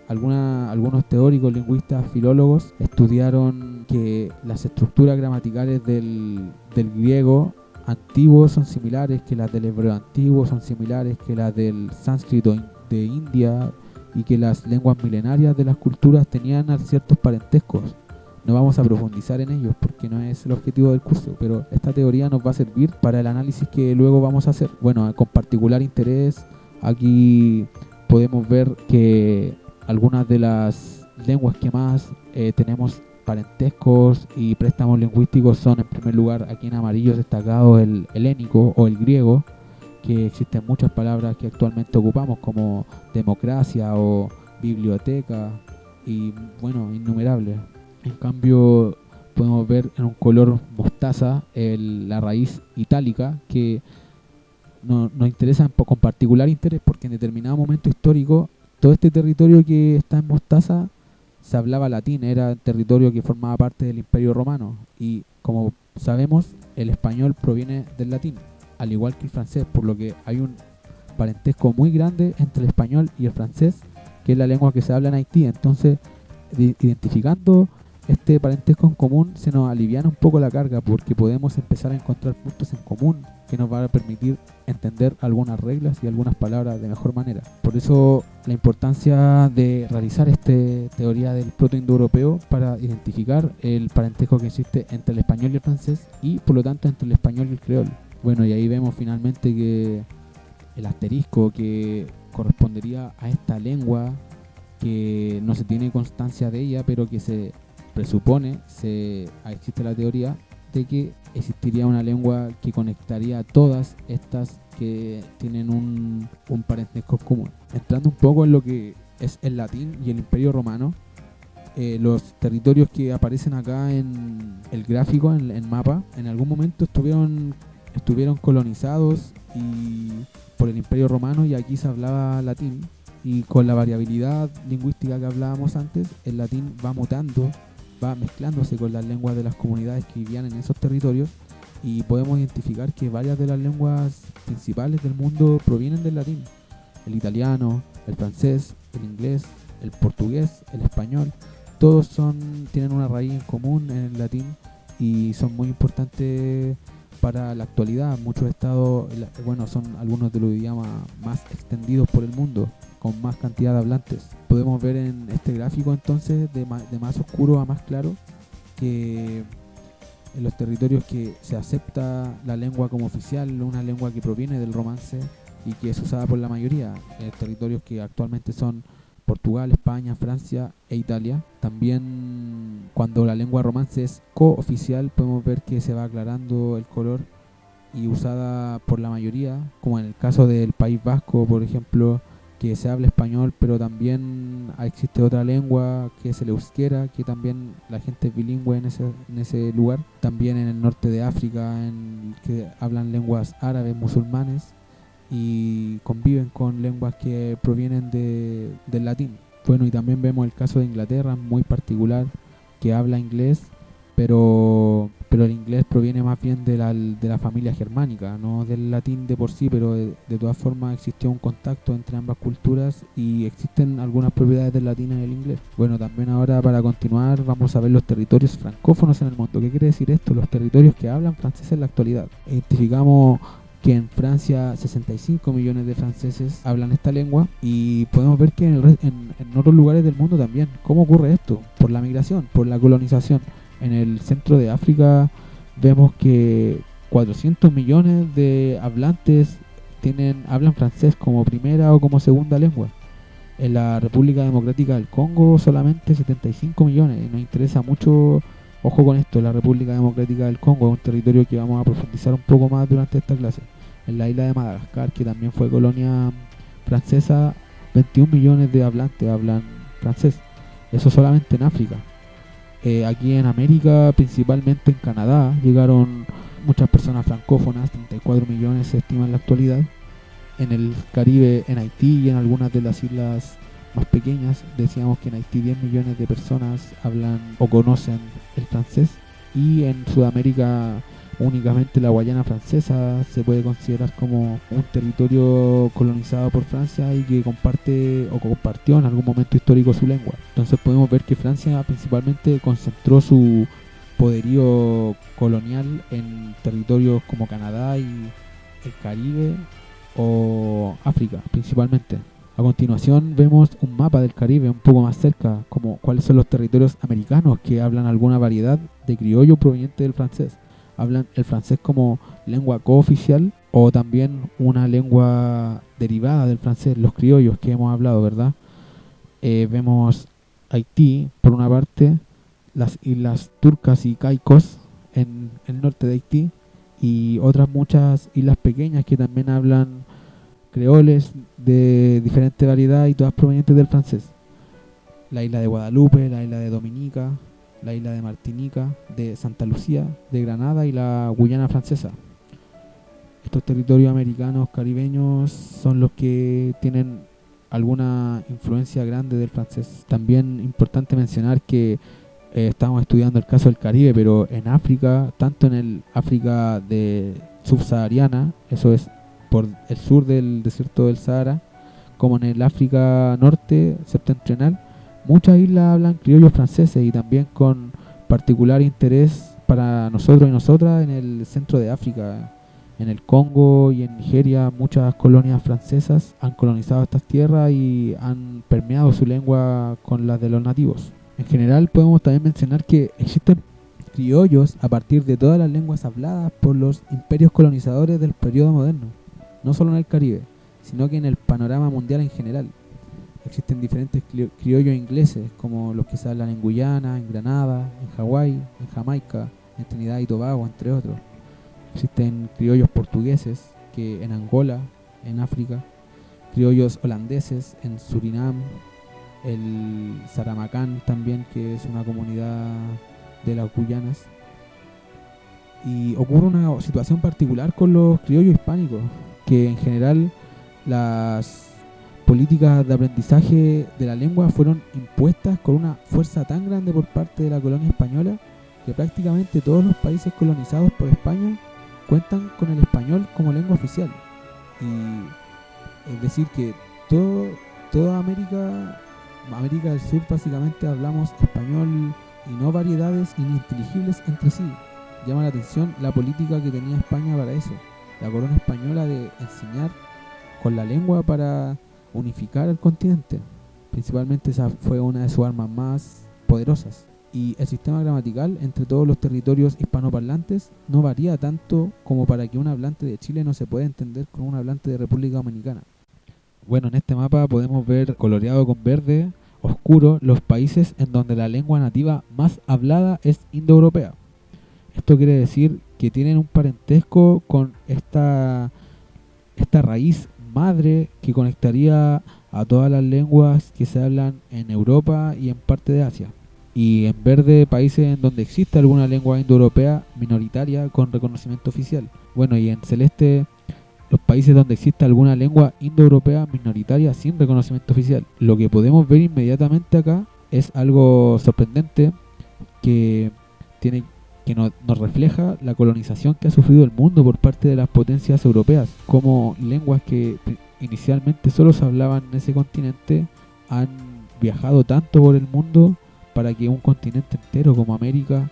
Algunos teóricos, lingüistas, filólogos estudiaron que las estructuras gramaticales del griego antiguo son similares, que las del hebreo antiguo son similares, que las del sánscrito de India, y que las lenguas milenarias de las culturas tenían ciertos parentescos. No vamos a profundizar en ellos porque no es el objetivo del curso, pero esta teoría nos va a servir para el análisis que luego vamos a hacer. Bueno, con particular interés, aquí podemos ver que algunas de las lenguas que más tenemos parentescos y préstamos lingüísticos son, en primer lugar, aquí en amarillo destacado, el helénico o el griego, que existen muchas palabras que actualmente ocupamos como democracia o biblioteca y bueno, innumerables. En cambio podemos ver en un color mostaza la raíz itálica, que nos interesa con particular interés porque en determinado momento histórico todo este territorio que está en mostaza se hablaba latín, era territorio que formaba parte del Imperio Romano, y como sabemos el español proviene del latín, al igual que el francés, por lo que hay un parentesco muy grande entre el español y el francés, que es la lengua que se habla en Haití. Entonces, identificando este parentesco en común, se nos aliviana un poco la carga porque podemos empezar a encontrar puntos en común que nos van a permitir entender algunas reglas y algunas palabras de mejor manera. Por eso la importancia de realizar esta teoría del proto-indoeuropeo para identificar el parentesco que existe entre el español y el francés, y por lo tanto entre el español y el creol. Bueno, y ahí vemos finalmente que el asterisco que correspondería a esta lengua, que no se tiene constancia de ella, pero que se presupone, existe la teoría de que existiría una lengua que conectaría a todas estas que tienen un parentesco común. Entrando un poco en lo que es el latín y el Imperio Romano, los territorios que aparecen acá en el gráfico, en el mapa, en algún momento estuvieron colonizados por el Imperio Romano, y aquí se hablaba latín, y con la variabilidad lingüística que hablábamos antes, el latín va mutando, va mezclándose con las lenguas de las comunidades que vivían en esos territorios, y podemos identificar que varias de las lenguas principales del mundo provienen del latín. El italiano, el francés, el inglés, el portugués, el español, todos tienen una raíz en común en el latín y son muy importantes para la actualidad. Muchos estados, son algunos de los idiomas más extendidos por el mundo, con más cantidad de hablantes. Podemos ver en este gráfico entonces, de más oscuro a más claro, que en los territorios que se acepta la lengua como oficial, una lengua que proviene del romance y que es usada por la mayoría, territorios que actualmente son Portugal, España, Francia e Italia. También cuando la lengua romance es cooficial, podemos ver que se va aclarando el color y usada por la mayoría, como en el caso del País Vasco, por ejemplo, que se habla español, pero también existe otra lengua que es el euskera, que también la gente es bilingüe en ese lugar. También en el norte de África, que hablan lenguas árabes, musulmanes, y conviven con lenguas que provienen del latín. Bueno, y también vemos el caso de Inglaterra, muy particular, que habla inglés, pero el inglés proviene más bien de la familia germánica, no del latín de por sí, pero de todas formas existió un contacto entre ambas culturas y existen algunas propiedades del latín en el inglés. Bueno, también ahora, para continuar, vamos a ver los territorios francófonos en el mundo. ¿Qué quiere decir esto? Los territorios que hablan francés en la actualidad. Identificamos que en Francia 65 millones de franceses hablan esta lengua, y podemos ver que en otros lugares del mundo también. ¿Cómo ocurre esto? Por la migración, por la colonización. En el centro de África vemos que 400 millones de hablantes hablan francés como primera o como segunda lengua. En la República Democrática del Congo solamente 75 millones. Y nos interesa mucho, ojo con esto, la República Democrática del Congo es un territorio que vamos a profundizar un poco más durante esta clase. En la isla de Madagascar, que también fue colonia francesa, 21 millones de hablantes hablan francés. Eso solamente en África. Aquí en América, principalmente en Canadá, llegaron muchas personas francófonas, 34 millones se estima en la actualidad. En el Caribe, en Haití y en algunas de las islas más pequeñas, decíamos que en Haití 10 millones de personas hablan o conocen el francés. Y en Sudamérica únicamente la Guayana Francesa se puede considerar como un territorio colonizado por Francia y que comparte o compartió en algún momento histórico su lengua. Entonces podemos ver que Francia principalmente concentró su poderío colonial en territorios como Canadá y el Caribe o África principalmente. A continuación vemos un mapa del Caribe un poco más cerca, como cuáles son los territorios americanos que hablan alguna variedad de criollo proveniente del francés. Hablan el francés como lengua cooficial o también una lengua derivada del francés, los criollos que hemos hablado, ¿verdad? Vemos Haití, por una parte, las islas Turcas y Caicos en el norte de Haití y otras muchas islas pequeñas que también hablan creoles de diferente variedad y todas provenientes del francés. La isla de Guadalupe, la isla de Dominica, la isla de Martinica, de Santa Lucía, de Granada y la Guyana francesa. Estos territorios americanos caribeños son los que tienen alguna influencia grande del francés. También importante mencionar que estamos estudiando el caso del Caribe, pero en África, tanto en el África de subsahariana, eso es por el sur del desierto del Sahara, como en el África norte septentrional, muchas islas hablan criollos franceses y también con particular interés para nosotros y nosotras en el centro de África. En el Congo y en Nigeria muchas colonias francesas han colonizado estas tierras y han permeado su lengua con las de los nativos. En general podemos también mencionar que existen criollos a partir de todas las lenguas habladas por los imperios colonizadores del periodo moderno, no solo en el Caribe, sino que en el panorama mundial en general. Existen diferentes criollos ingleses, como los que se hablan en Guyana, en Granada, en Hawái, en Jamaica, en Trinidad y Tobago, entre otros. Existen criollos portugueses que en Angola, en África, criollos holandeses en Surinam, el Saramacán también, que es una comunidad de las Guyanas. Y ocurre una situación particular con los criollos hispánicos, que en general las políticas de aprendizaje de la lengua fueron impuestas con una fuerza tan grande por parte de la colonia española que prácticamente todos los países colonizados por España cuentan con el español como lengua oficial. Y es decir que toda América del Sur básicamente hablamos español y no variedades ininteligibles entre sí. Llama la atención la política que tenía España para eso, la corona española, de enseñar con la lengua para unificar el continente. Principalmente esa fue una de sus armas más poderosas. Y el sistema gramatical entre todos los territorios hispanoparlantes no varía tanto como para que un hablante de Chile no se pueda entender con un hablante de República Dominicana. Bueno, en este mapa podemos ver coloreado con verde oscuro los países en donde la lengua nativa más hablada es indoeuropea. Esto quiere decir que tienen un parentesco con esta raíz madre que conectaría a todas las lenguas que se hablan en Europa y en parte de Asia. Y en verde, países en donde existe alguna lengua indoeuropea minoritaria con reconocimiento oficial. Bueno, y en celeste, los países donde existe alguna lengua indoeuropea minoritaria sin reconocimiento oficial. Lo que podemos ver inmediatamente acá es algo sorprendente que nos refleja la colonización que ha sufrido el mundo por parte de las potencias europeas, como lenguas que inicialmente solo se hablaban en ese continente han viajado tanto por el mundo para que un continente entero como América,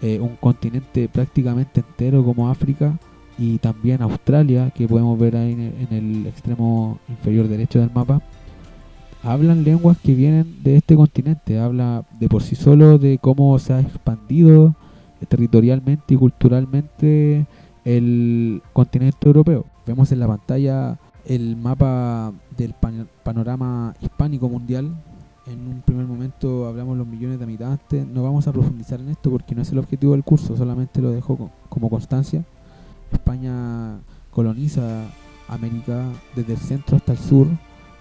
un continente prácticamente entero como África y también Australia, que podemos ver ahí en el extremo inferior derecho del mapa, hablan lenguas que vienen de este continente. Habla de por sí solo de cómo se ha expandido territorialmente y culturalmente el continente europeo. Vemos en la pantalla el mapa del panorama hispánico mundial. En un primer momento hablamos los millones de habitantes. No vamos a profundizar en esto porque no es el objetivo del curso, solamente lo dejo como constancia. España coloniza América desde el centro hasta el sur,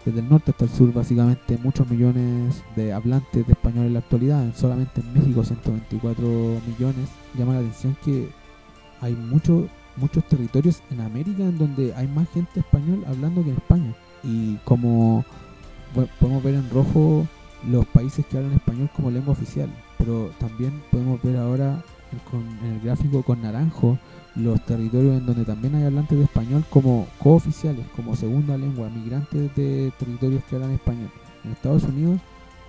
desde el norte hasta el sur, básicamente muchos millones de hablantes de español en la actualidad. Solamente en México 124 millones. Llama la atención que hay muchos territorios en América en donde hay más gente español hablando que en España. Y como podemos ver en rojo los países que hablan español como lengua oficial, pero también podemos ver ahora en el gráfico con naranjo los territorios en donde también hay hablantes de español como cooficiales, como segunda lengua, migrantes de territorios que hablan español. En Estados Unidos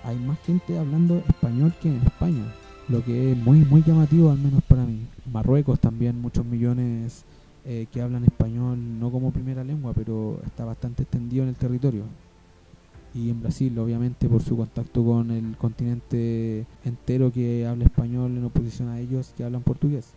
hay más gente hablando español que en España, lo que es muy llamativo, al menos para mí. Marruecos también, muchos millones que hablan español no como primera lengua, pero está bastante extendido en el territorio. Y en Brasil, obviamente, por su contacto con el continente entero que habla español en oposición a ellos que hablan portugués.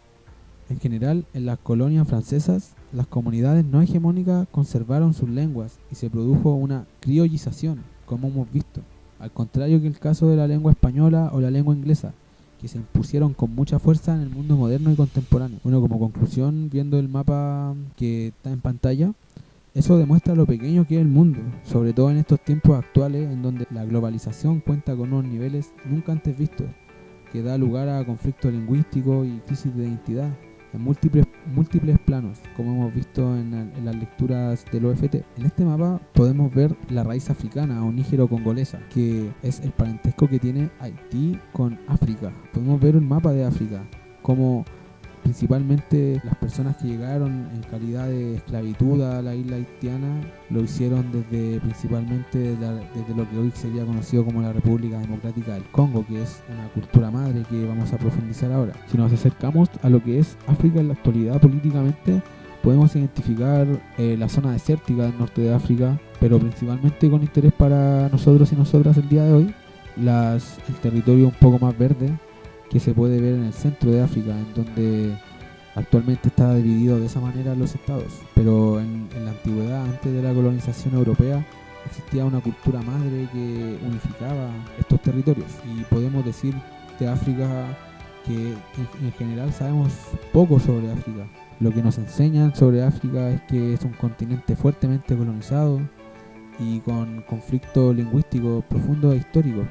En general, en las colonias francesas, las comunidades no hegemónicas conservaron sus lenguas y se produjo una criollización, como hemos visto, al contrario que el caso de la lengua española o la lengua inglesa, que se impusieron con mucha fuerza en el mundo moderno y contemporáneo. Bueno, como conclusión, viendo el mapa que está en pantalla, eso demuestra lo pequeño que es el mundo, sobre todo en estos tiempos actuales en donde la globalización cuenta con unos niveles nunca antes vistos, que da lugar a conflictos lingüísticos y crisis de identidad en múltiples planos, como hemos visto en las lecturas del OFT. En este mapa podemos ver la raíz africana o nígero-congolesa, que es el parentesco que tiene Haití con África. Podemos ver un mapa de África, como principalmente las personas que llegaron en calidad de esclavitud a la isla haitiana lo hicieron principalmente desde lo que hoy sería conocido como la República Democrática del Congo, que es una cultura madre que vamos a profundizar ahora. Si nos acercamos a lo que es África en la actualidad políticamente, podemos identificar la zona desértica del norte de África, pero principalmente con interés para nosotros y nosotras el día de hoy, el territorio un poco más verde, que se puede ver en el centro de África, en donde actualmente está dividido de esa manera los estados. Pero en la antigüedad, antes de la colonización europea, existía una cultura madre que unificaba estos territorios. Y podemos decir de África que en general sabemos poco sobre África. Lo que nos enseñan sobre África es que es un continente fuertemente colonizado y con conflictos lingüísticos profundos e históricos.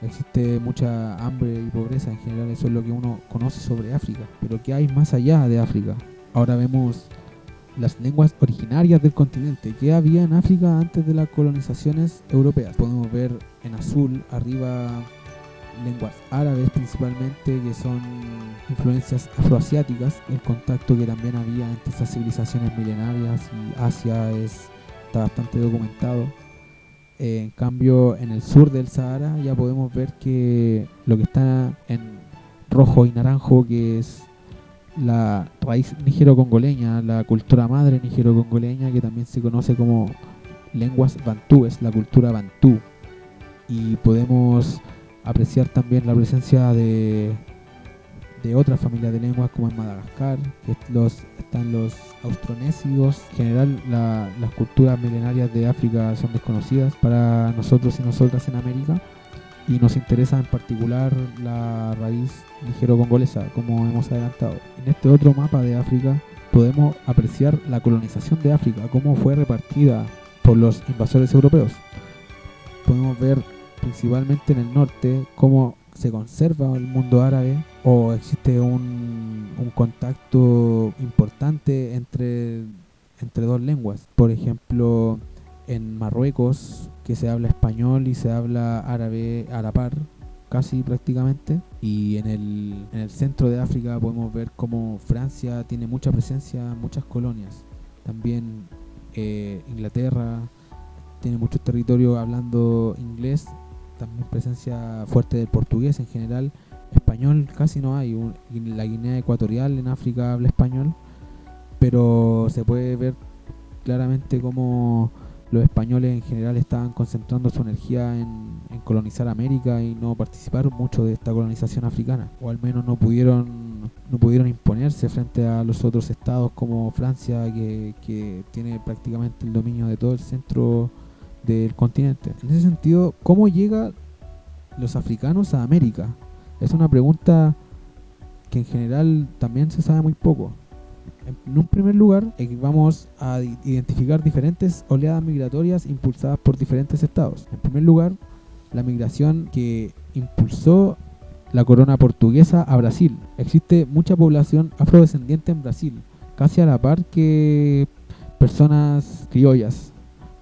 Existe mucha hambre y pobreza, en general eso es lo que uno conoce sobre África. Pero ¿qué hay más allá de África? Ahora vemos las lenguas originarias del continente. ¿Qué había en África antes de las colonizaciones europeas? Podemos ver en azul arriba lenguas árabes principalmente, que son influencias afroasiáticas, el contacto que también había entre esas civilizaciones milenarias y Asia está bastante documentado. En cambio, en el sur del Sahara ya podemos ver que lo que está en rojo y naranjo, que es la raíz nigero-congoleña, la cultura madre nigero-congoleña, que también se conoce como lenguas bantúes, la cultura bantú. Y podemos apreciar también la presencia de otras familias de lenguas, como en Madagascar, que están los austronésidos. En general, las culturas milenarias de África son desconocidas para nosotros y nosotras en América, y nos interesa en particular la raíz nigero-congolesa, como hemos adelantado. En este otro mapa de África podemos apreciar la colonización de África, cómo fue repartida por los invasores europeos. Podemos ver principalmente en el norte cómo se conserva el mundo árabe, o existe un contacto importante entre dos lenguas. Por ejemplo, en Marruecos, que se habla español y se habla árabe a la par, casi prácticamente. Y en el centro de África podemos ver cómo Francia tiene mucha presencia, muchas colonias. También Inglaterra tiene muchos territorios hablando inglés, también presencia fuerte del portugués en general. Español casi no hay. La Guinea Ecuatorial en África habla español, pero se puede ver claramente cómo los españoles en general estaban concentrando su energía en colonizar América y no participaron mucho de esta colonización africana, o al menos no pudieron no pudieron imponerse frente a los otros estados como Francia, que tiene prácticamente el dominio de todo el centro del continente. En ese sentido, ¿cómo llegan los africanos a América? Es una pregunta que en general también se sabe muy poco. En un primer lugar, vamos a identificar diferentes oleadas migratorias impulsadas por diferentes estados. En primer lugar, la migración que impulsó la corona portuguesa a Brasil. Existe mucha población afrodescendiente en Brasil, casi a la par que personas criollas,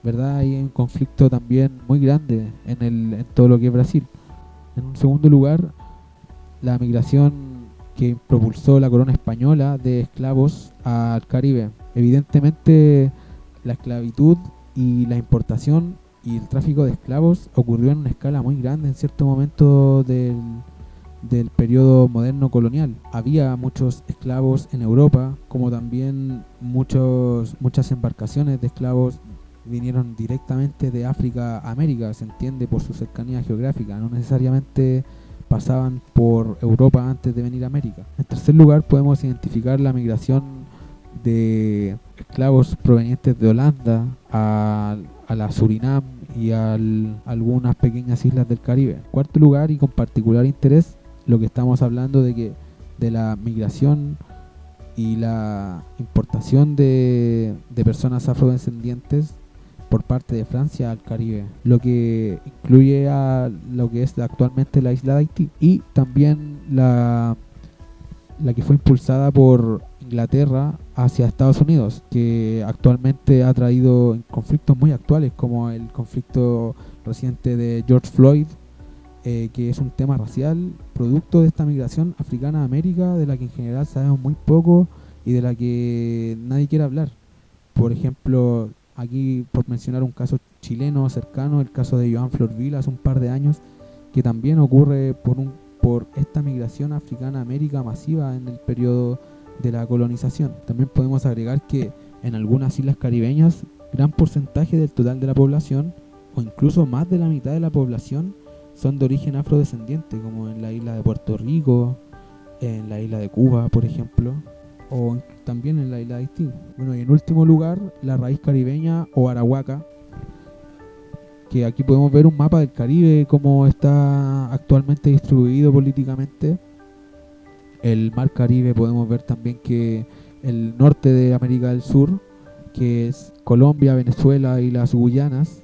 ¿verdad? Hay un conflicto también muy grande en todo lo que es Brasil. En un segundo lugar, la migración que propulsó la corona española de esclavos al Caribe. Evidentemente, la esclavitud y la importación y el tráfico de esclavos ocurrió en una escala muy grande en cierto momento del periodo moderno colonial. Había muchos esclavos en Europa, como también muchas embarcaciones de esclavos vinieron directamente de África a América, se entiende por su cercanía geográfica, no necesariamente pasaban por Europa antes de venir a América. En tercer lugar, podemos identificar la migración de esclavos provenientes de Holanda a la Surinam y a algunas pequeñas islas del Caribe. En cuarto lugar, y con particular interés, lo que estamos hablando de la migración y la importación de personas afrodescendientes por parte de Francia al Caribe, lo que incluye a lo que es actualmente la isla de Haití, y también la que fue impulsada por Inglaterra hacia Estados Unidos, que actualmente ha traído conflictos muy actuales, como el conflicto reciente de George Floyd, que es un tema racial producto de esta migración africana a América, de la que en general sabemos muy poco y de la que nadie quiere hablar. Por ejemplo, aquí por mencionar un caso chileno cercano, el caso de Joan Florville hace un par de años, que también ocurre por esta migración africana a América masiva en el periodo de la colonización. También podemos agregar que en algunas islas caribeñas, gran porcentaje del total de la población, o incluso más de la mitad de la población, son de origen afrodescendiente, como en la isla de Puerto Rico, en la isla de Cuba, por ejemplo, o también en la isla de Haití. Bueno, y en último lugar, la raíz caribeña o arahuaca, que aquí podemos ver un mapa del Caribe, cómo está actualmente distribuido políticamente. El mar Caribe, podemos ver también que el norte de América del Sur, que es Colombia, Venezuela y las Guyanas,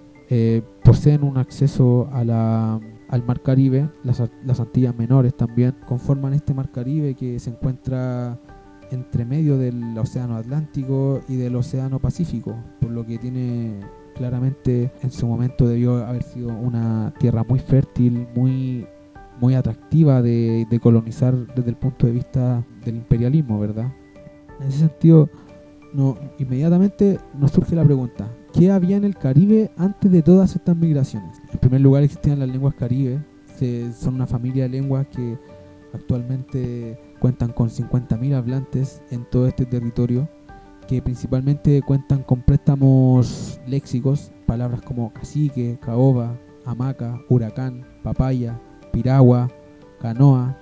poseen un acceso al mar Caribe. Las Antillas Menores también conforman este mar Caribe, que se encuentra entre medio del océano Atlántico y del océano Pacífico, por lo que tiene claramente, en su momento debió haber sido una tierra muy fértil, muy atractiva de colonizar desde el punto de vista del imperialismo, ¿verdad? En ese sentido, inmediatamente nos surge la pregunta: ¿qué había en el Caribe antes de todas estas migraciones? En primer lugar, existían las lenguas caribe. Son una familia de lenguas que actualmente cuentan con 50.000 hablantes en todo este territorio, que principalmente cuentan con préstamos léxicos, palabras como cacique, caoba, hamaca, huracán, papaya, piragua, canoa.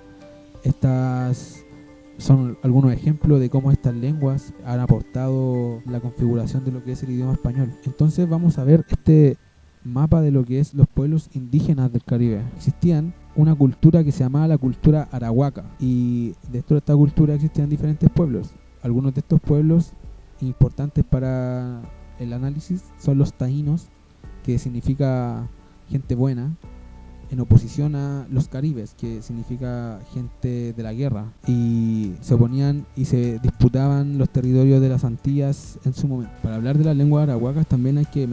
Estas son algunos ejemplos de cómo estas lenguas han aportado la configuración de lo que es el idioma español. Entonces vamos a ver este mapa de lo que es los pueblos indígenas del Caribe. Existían una cultura que se llamaba la cultura arahuaca, y dentro de esta cultura existían diferentes pueblos. Algunos de estos pueblos importantes para el análisis son los taínos, que significa gente buena, en oposición a los caribes, que significa gente de la guerra, y se oponían y se disputaban los territorios de las Antillas en su momento. Para hablar de las lenguas arahuacas también hay que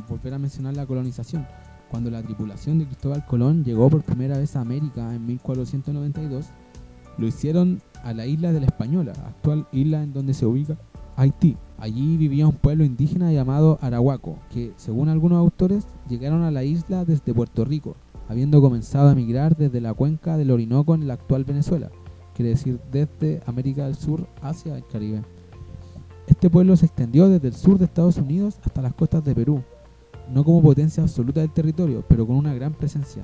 volver a mencionar la colonización. Cuando la tripulación de Cristóbal Colón llegó por primera vez a América en 1492, lo hicieron a la isla de la Española, actual isla en donde se ubica Haití. Allí vivía un pueblo indígena llamado arahuaco, que según algunos autores llegaron a la isla desde Puerto Rico, habiendo comenzado a migrar desde la cuenca del Orinoco en la actual Venezuela, quiere decir desde América del Sur hacia el Caribe. Este pueblo se extendió desde el sur de Estados Unidos hasta las costas de Perú, no como potencia absoluta del territorio, pero con una gran presencia.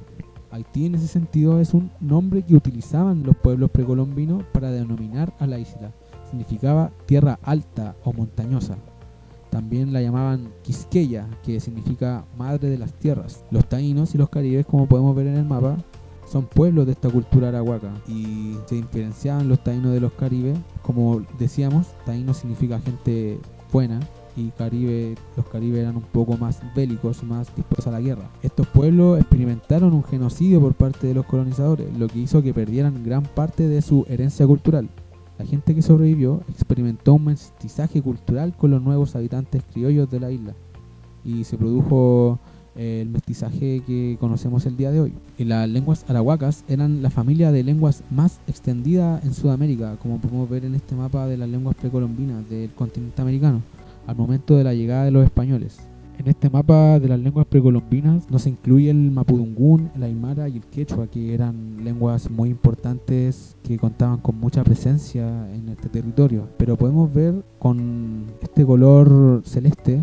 Haití en ese sentido es un nombre que utilizaban los pueblos precolombinos para denominar a la isla. Significaba tierra alta o montañosa. También la llamaban Quisqueya, que significa madre de las tierras. Los taínos y los caribes, como podemos ver en el mapa, son pueblos de esta cultura arahuaca y se diferenciaban los taínos de los caribes. Como decíamos, taíno significa gente buena y los caribes eran un poco más bélicos, más dispuestos a la guerra. Estos pueblos experimentaron un genocidio por parte de los colonizadores, lo que hizo que perdieran gran parte de su herencia cultural. La gente que sobrevivió experimentó un mestizaje cultural con los nuevos habitantes criollos de la isla y se produjo el mestizaje que conocemos el día de hoy. Y las lenguas arahuacas eran la familia de lenguas más extendida en Sudamérica, como podemos ver en este mapa de las lenguas precolombinas del continente americano, al momento de la llegada de los españoles. En este mapa de las lenguas precolombinas no se incluye el mapudungún, el aymara y el quechua, que eran lenguas muy importantes que contaban con mucha presencia en este territorio. Pero podemos ver con este color celeste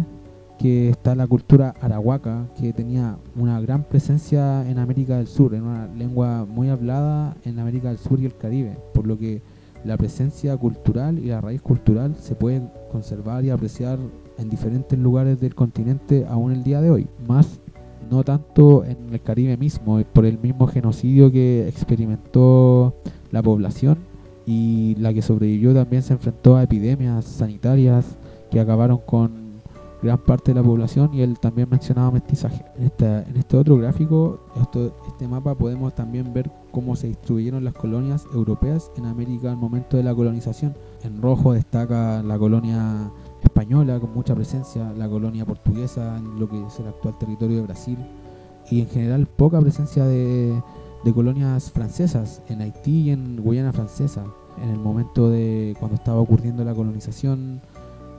que está la cultura arahuaca, que tenía una gran presencia en América del Sur, en una lengua muy hablada en América del Sur y el Caribe, por lo que la presencia cultural y la raíz cultural se pueden conservar y apreciar en diferentes lugares del continente aún el día de hoy, más no tanto en el Caribe mismo, por el mismo genocidio que experimentó la población, y la que sobrevivió también se enfrentó a epidemias sanitarias que acabaron con gran parte de la población y el también mencionado mestizaje. En este otro gráfico, este mapa, podemos también ver cómo se distribuyeron las colonias europeas en América al momento de la colonización. En rojo destaca la colonia española con mucha presencia, la colonia portuguesa en lo que es el actual territorio de Brasil, y en general poca presencia de colonias francesas en Haití y en Guyana Francesa en el momento de cuando estaba ocurriendo la colonización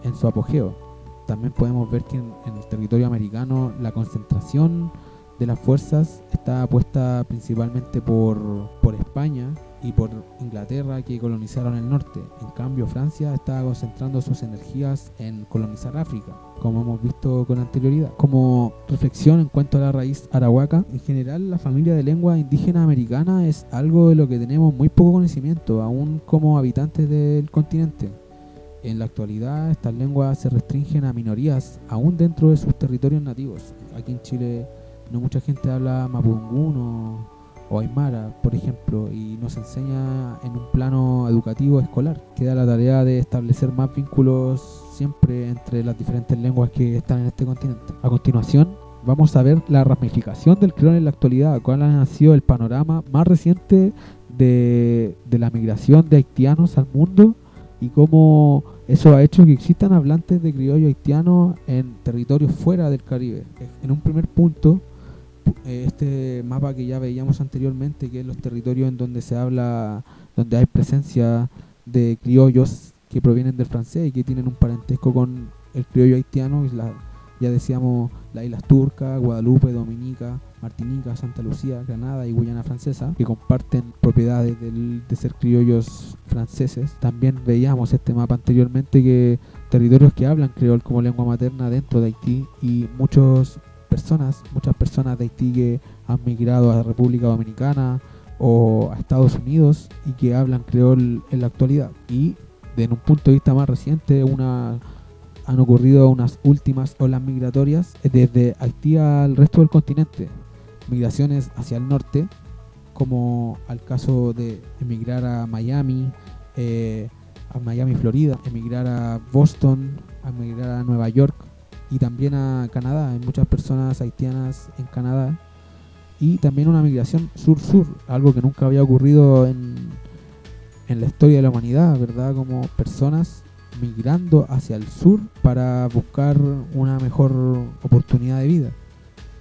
en su apogeo. También podemos ver que en el territorio americano la concentración de las fuerzas está puesta principalmente por España y por Inglaterra, que colonizaron el norte. En cambio, Francia está concentrando sus energías en colonizar África, como hemos visto con anterioridad. Como reflexión en cuanto a la raíz arahuaca, en general la familia de lengua indígena americana es algo de lo que tenemos muy poco conocimiento, aún como habitantes del continente. En la actualidad estas lenguas se restringen a minorías aún dentro de sus territorios nativos. Aquí en Chile no mucha gente habla mapudungún o aymara, por ejemplo, y nos enseña en un plano educativo escolar. Queda la tarea de establecer más vínculos siempre entre las diferentes lenguas que están en este continente. A continuación vamos a ver la ramificación del creol en la actualidad, cuál ha sido el panorama más reciente de la migración de haitianos al mundo y cómo eso ha hecho que existan hablantes de criollo haitiano en territorios fuera del Caribe. En un primer punto, este mapa que ya veíamos anteriormente, que es los territorios en donde se habla, donde hay presencia de criollos que provienen del francés y que tienen un parentesco con el criollo haitiano, ya decíamos las islas Turcas, Guadalupe, Dominica, Martinica, Santa Lucía, Granada y Guyana Francesa, que comparten propiedades de ser criollos franceses. También veíamos este mapa anteriormente, que territorios que hablan creol como lengua materna dentro de Haití, y muchas personas de Haití que han migrado a la República Dominicana o a Estados Unidos y que hablan creol en la actualidad. Y en un punto de vista más reciente, han ocurrido unas últimas olas migratorias desde Haití al resto del continente. Migraciones hacia el norte, como al caso de emigrar a Miami, Florida, emigrar a Boston, emigrar a Nueva York y también a Canadá. Hay muchas personas haitianas en Canadá. Y también una migración sur-sur, algo que nunca había ocurrido en la historia de la humanidad, ¿verdad? Como personas migrando hacia el sur para buscar una mejor oportunidad de vida.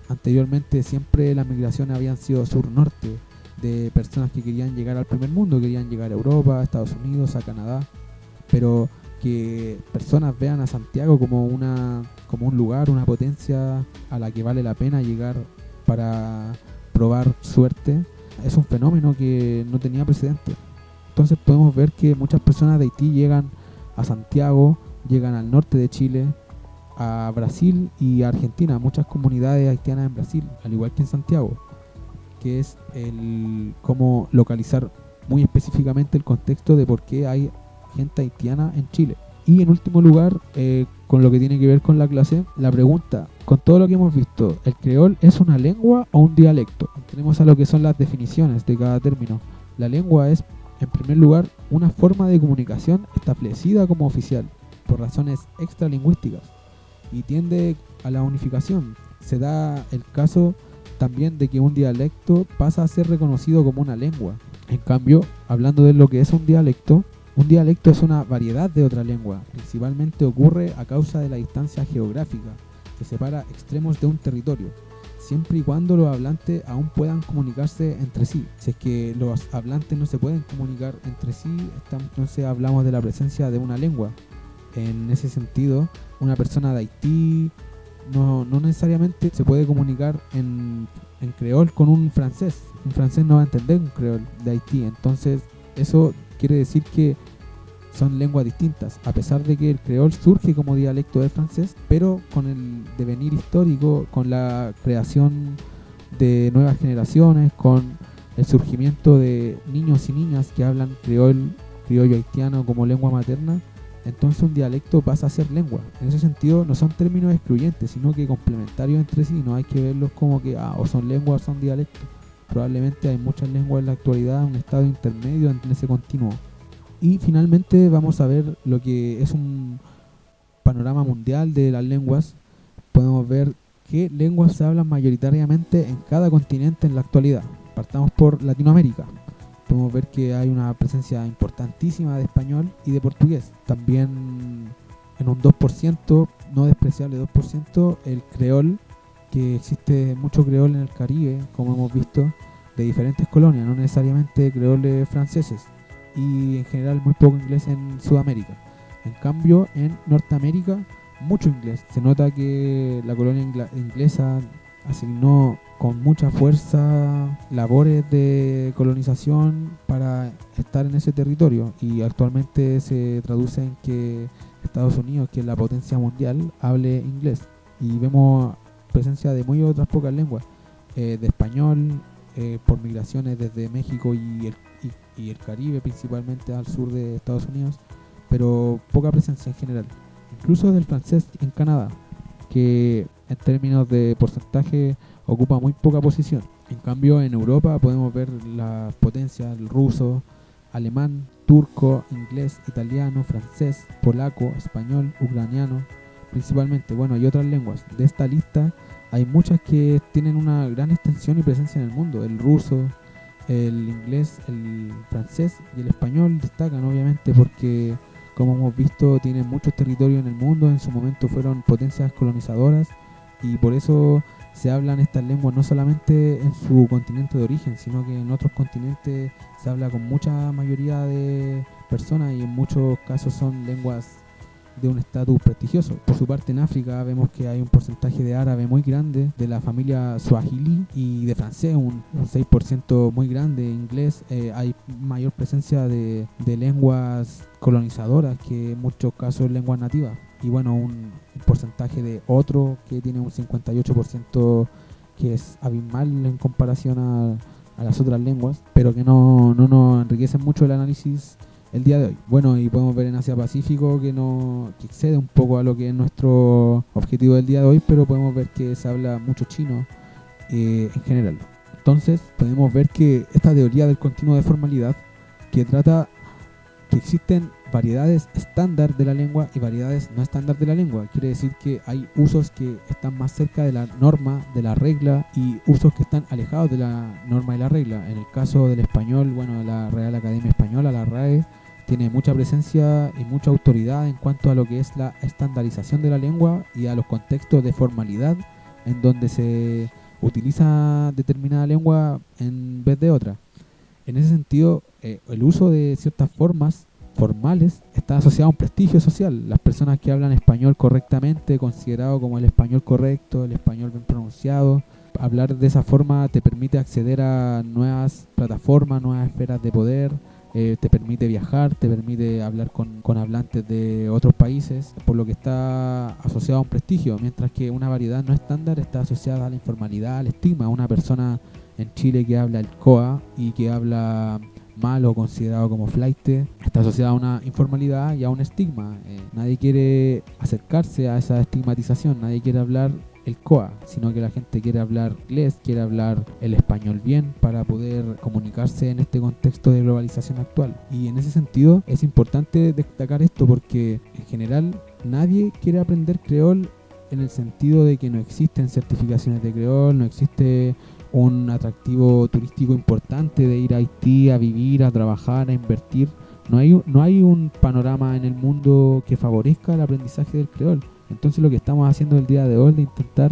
Anteriormente siempre las migraciones habían sido sur-norte, de personas que querían llegar al primer mundo, querían llegar a Europa, a Estados Unidos, a Canadá, pero que personas vean a Santiago como un lugar, una potencia a la que vale la pena llegar para probar suerte, es un fenómeno que no tenía precedente. Entonces podemos ver que muchas personas de Haití llegan a Santiago, llegan al norte de Chile, a Brasil y a Argentina, muchas comunidades haitianas en Brasil, al igual que en Santiago, que es el cómo localizar muy específicamente el contexto de por qué hay gente haitiana en Chile. Y en último lugar, con lo que tiene que ver con la clase, la pregunta, con todo lo que hemos visto, ¿el creol es una lengua o un dialecto? Tenemos a lo que son las definiciones de cada término. La lengua es, en primer lugar, una forma de comunicación establecida como oficial, por razones extralingüísticas, y tiende a la unificación. Se da el caso también de que un dialecto pasa a ser reconocido como una lengua. En cambio, hablando de lo que es un dialecto es una variedad de otra lengua. Principalmente ocurre a causa de la distancia geográfica que separa extremos de un territorio, siempre y cuando los hablantes aún puedan comunicarse entre sí. Si es que los hablantes no se pueden comunicar entre sí, entonces hablamos de la presencia de una lengua. En ese sentido, una persona de Haití no necesariamente se puede comunicar en creol con un francés. Un francés no va a entender un creol de Haití. Entonces, eso quiere decir que son lenguas distintas, a pesar de que el creol surge como dialecto del francés, pero con el devenir histórico, con la creación de nuevas generaciones, con el surgimiento de niños y niñas que hablan criollo haitiano como lengua materna, entonces un dialecto pasa a ser lengua. En ese sentido no son términos excluyentes, sino que complementarios entre sí. No hay que verlos como que o son lenguas o son dialectos. Probablemente hay muchas lenguas en la actualidad, un estado intermedio en ese continuo. Y finalmente vamos a ver lo que es un panorama mundial de las lenguas. Podemos ver qué lenguas se hablan mayoritariamente en cada continente en la actualidad. Partamos por Latinoamérica. Podemos ver que hay una presencia importantísima de español y de portugués. También en un 2%, no despreciable 2%, el creol, que existe mucho creol en el Caribe, como hemos visto, de diferentes colonias, no necesariamente creoles franceses, y en general muy poco inglés en Sudamérica. En cambio, en Norteamérica, mucho inglés. Se nota que la colonia inglesa asignó con mucha fuerza labores de colonización para estar en ese territorio, y actualmente se traduce en que Estados Unidos, que es la potencia mundial, hable inglés, y vemos presencia de muy otras pocas lenguas, de español, por migraciones desde México y el Caribe, principalmente al sur de Estados Unidos, pero poca presencia en general. Incluso del francés en Canadá, que en términos de porcentaje ocupa muy poca posición. En cambio, en Europa podemos ver las potencias: el ruso, alemán, turco, inglés, italiano, francés, polaco, español, ucraniano, principalmente. Bueno, y otras lenguas. De esta lista hay muchas que tienen una gran extensión y presencia en el mundo. El ruso, el inglés, el francés y el español destacan, obviamente, porque, como hemos visto, tienen muchos territorios en el mundo. En su momento fueron potencias colonizadoras, y por eso se hablan estas lenguas no solamente en su continente de origen, sino que en otros continentes se habla con mucha mayoría de personas, y en muchos casos son lenguas de un estatus prestigioso. Por su parte, en África vemos que hay un porcentaje de árabe muy grande, de la familia swahili, y de francés un 6% muy grande. Inglés, hay mayor presencia de lenguas colonizadoras que en muchos casos lenguas nativas, y bueno, un porcentaje de otro que tiene un 58%, que es abismal en comparación a las otras lenguas, pero que no nos enriquecen mucho el análisis el día de hoy. Bueno, y podemos ver en Asia Pacífico que excede un poco a lo que es nuestro objetivo del día de hoy, pero podemos ver que se habla mucho chino en general. Entonces podemos ver que esta teoría del continuo de formalidad, que trata que existen variedades estándar de la lengua y variedades no estándar de la lengua. Quiere decir que hay usos que están más cerca de la norma, de la regla, y usos que están alejados de la norma y la regla. En el caso del español, bueno, la Real Academia Española, la RAE, tiene mucha presencia y mucha autoridad en cuanto a lo que es la estandarización de la lengua y a los contextos de formalidad en donde se utiliza determinada lengua en vez de otra. En ese sentido, el uso de ciertas formas formales está asociado a un prestigio social. Las personas que hablan español correctamente, considerado como el español correcto, el español bien pronunciado, hablar de esa forma te permite acceder a nuevas plataformas, nuevas esferas de poder, te permite viajar, te permite hablar con hablantes de otros países, por lo que está asociado a un prestigio, mientras que una variedad no estándar está asociada a la informalidad, al estigma. Una persona en Chile que habla el COA y que habla mal o considerado como flaite, está asociada a una informalidad y a un estigma. Nadie quiere acercarse a esa estigmatización, nadie quiere hablar el COA, sino que la gente quiere hablar inglés, quiere hablar el español bien para poder comunicarse en este contexto de globalización actual. Y en ese sentido es importante destacar esto porque en general nadie quiere aprender creol en el sentido de que no existen certificaciones de creol, no existe un atractivo turístico importante de ir a Haití a vivir, a trabajar, a invertir. No hay un panorama en el mundo que favorezca el aprendizaje del creol. Entonces lo que estamos haciendo el día de hoy de intentar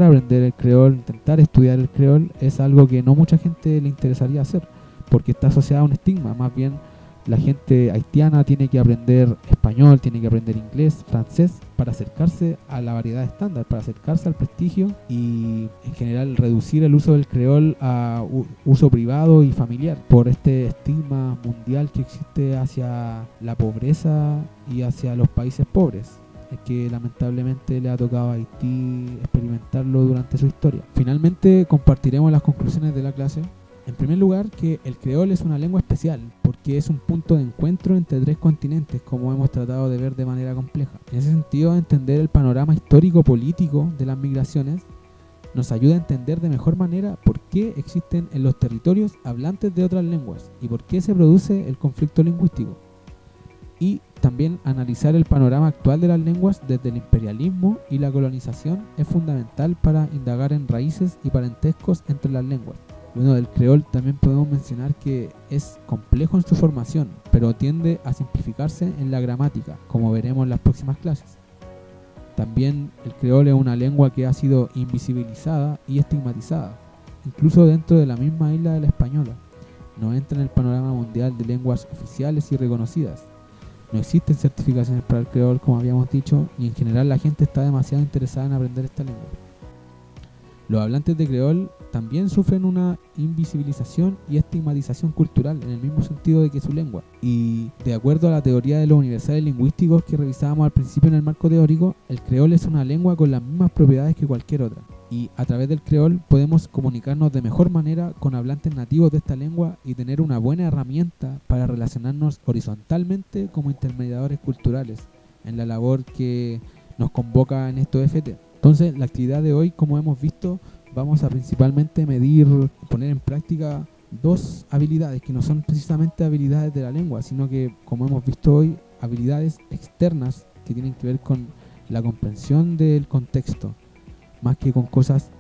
aprender el creol, intentar estudiar el creol, es algo que no mucha gente le interesaría hacer, porque está asociado a un estigma. Más bien la gente haitiana tiene que aprender español, tiene que aprender inglés, francés, para acercarse a la variedad estándar, para acercarse al prestigio y en general reducir el uso del creol a uso privado y familiar por este estigma mundial que existe hacia la pobreza y hacia los países pobres, que lamentablemente le ha tocado a Haití experimentarlo durante su historia. Finalmente compartiremos las conclusiones de la clase. En primer lugar, que el creol es una lengua especial porque es un punto de encuentro entre tres continentes, como hemos tratado de ver de manera compleja. En ese sentido, entender el panorama histórico-político de las migraciones nos ayuda a entender de mejor manera por qué existen en los territorios hablantes de otras lenguas y por qué se produce el conflicto lingüístico. Y también analizar el panorama actual de las lenguas desde el imperialismo y la colonización es fundamental para indagar en raíces y parentescos entre las lenguas. Bueno, del creol también podemos mencionar que es complejo en su formación, pero tiende a simplificarse en la gramática, como veremos en las próximas clases. También el creol es una lengua que ha sido invisibilizada y estigmatizada, incluso dentro de la misma isla de la española. No entra en el panorama mundial de lenguas oficiales y reconocidas. No existen certificaciones para el creol, como habíamos dicho, y en general la gente está demasiado interesada en aprender esta lengua. Los hablantes de creol también sufren una invisibilización y estigmatización cultural en el mismo sentido de que su lengua. Y de acuerdo a la teoría de los universales lingüísticos que revisábamos al principio en el marco teórico, el creol es una lengua con las mismas propiedades que cualquier otra. Y a través del creol podemos comunicarnos de mejor manera con hablantes nativos de esta lengua y tener una buena herramienta para relacionarnos horizontalmente como intermediadores culturales en la labor que nos convoca en estos FT. Entonces, la actividad de hoy, como hemos visto, vamos a principalmente poner en práctica dos habilidades que no son precisamente habilidades de la lengua, sino que, como hemos visto hoy, habilidades externas que tienen que ver con la comprensión del contexto, más que con cosas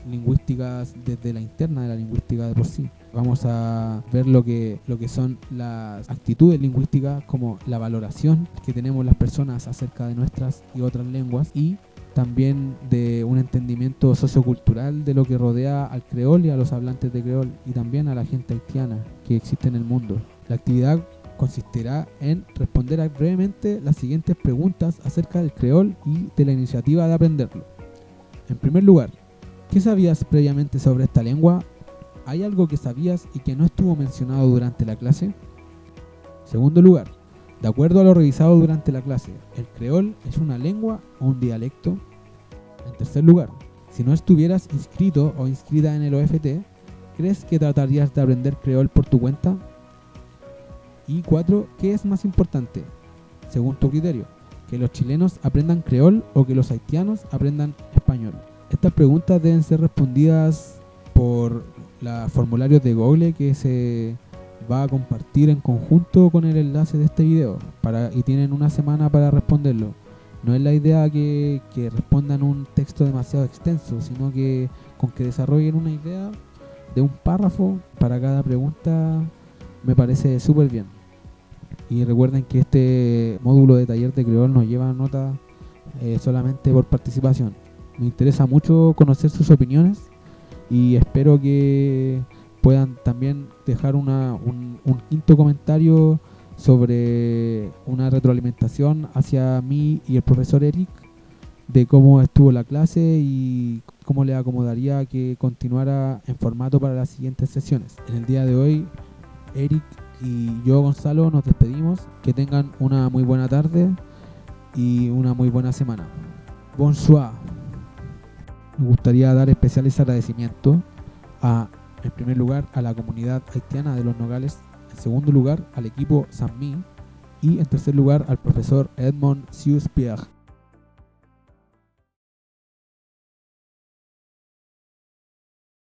lingüísticas desde la interna de la lingüística de por sí. Vamos a ver lo que son las actitudes lingüísticas, como la valoración que tenemos las personas acerca de nuestras y otras lenguas, y también de un entendimiento sociocultural de lo que rodea al creol y a los hablantes de creol, y también a la gente haitiana que existe en el mundo. La actividad consistirá en responder brevemente las siguientes preguntas acerca del creol y de la iniciativa de aprenderlo. En primer lugar, ¿qué sabías previamente sobre esta lengua? ¿Hay algo que sabías y que no estuvo mencionado durante la clase? Segundo lugar, de acuerdo a lo revisado durante la clase, ¿el creol es una lengua o un dialecto? En tercer lugar, si no estuvieras inscrito o inscrita en el OFT, ¿crees que tratarías de aprender creol por tu cuenta? Y 4, ¿qué es más importante, según tu criterio? ¿Que los chilenos aprendan creol o que los haitianos aprendan español? Estas preguntas deben ser respondidas por los formularios de Google que se va a compartir en conjunto con el enlace de este video y tienen una semana para responderlo. No es la idea que respondan un texto demasiado extenso, sino que con que desarrollen una idea de un párrafo para cada pregunta me parece súper bien. Y recuerden que este módulo de taller de creol nos lleva a nota solamente por participación. Me interesa mucho conocer sus opiniones y espero que puedan también dejar un quinto comentario sobre una retroalimentación hacia mí y el profesor Eric de cómo estuvo la clase y cómo le acomodaría que continuara en formato para las siguientes sesiones. En el día de hoy, Eric y yo, Gonzalo, nos despedimos. Que tengan una muy buena tarde y una muy buena semana. Bonsoir. Me gustaría dar especiales agradecimientos en primer lugar a la comunidad haitiana de Los Nogales, en segundo lugar al equipo Sanmi y en tercer lugar al profesor Edmond Sius-Pierre.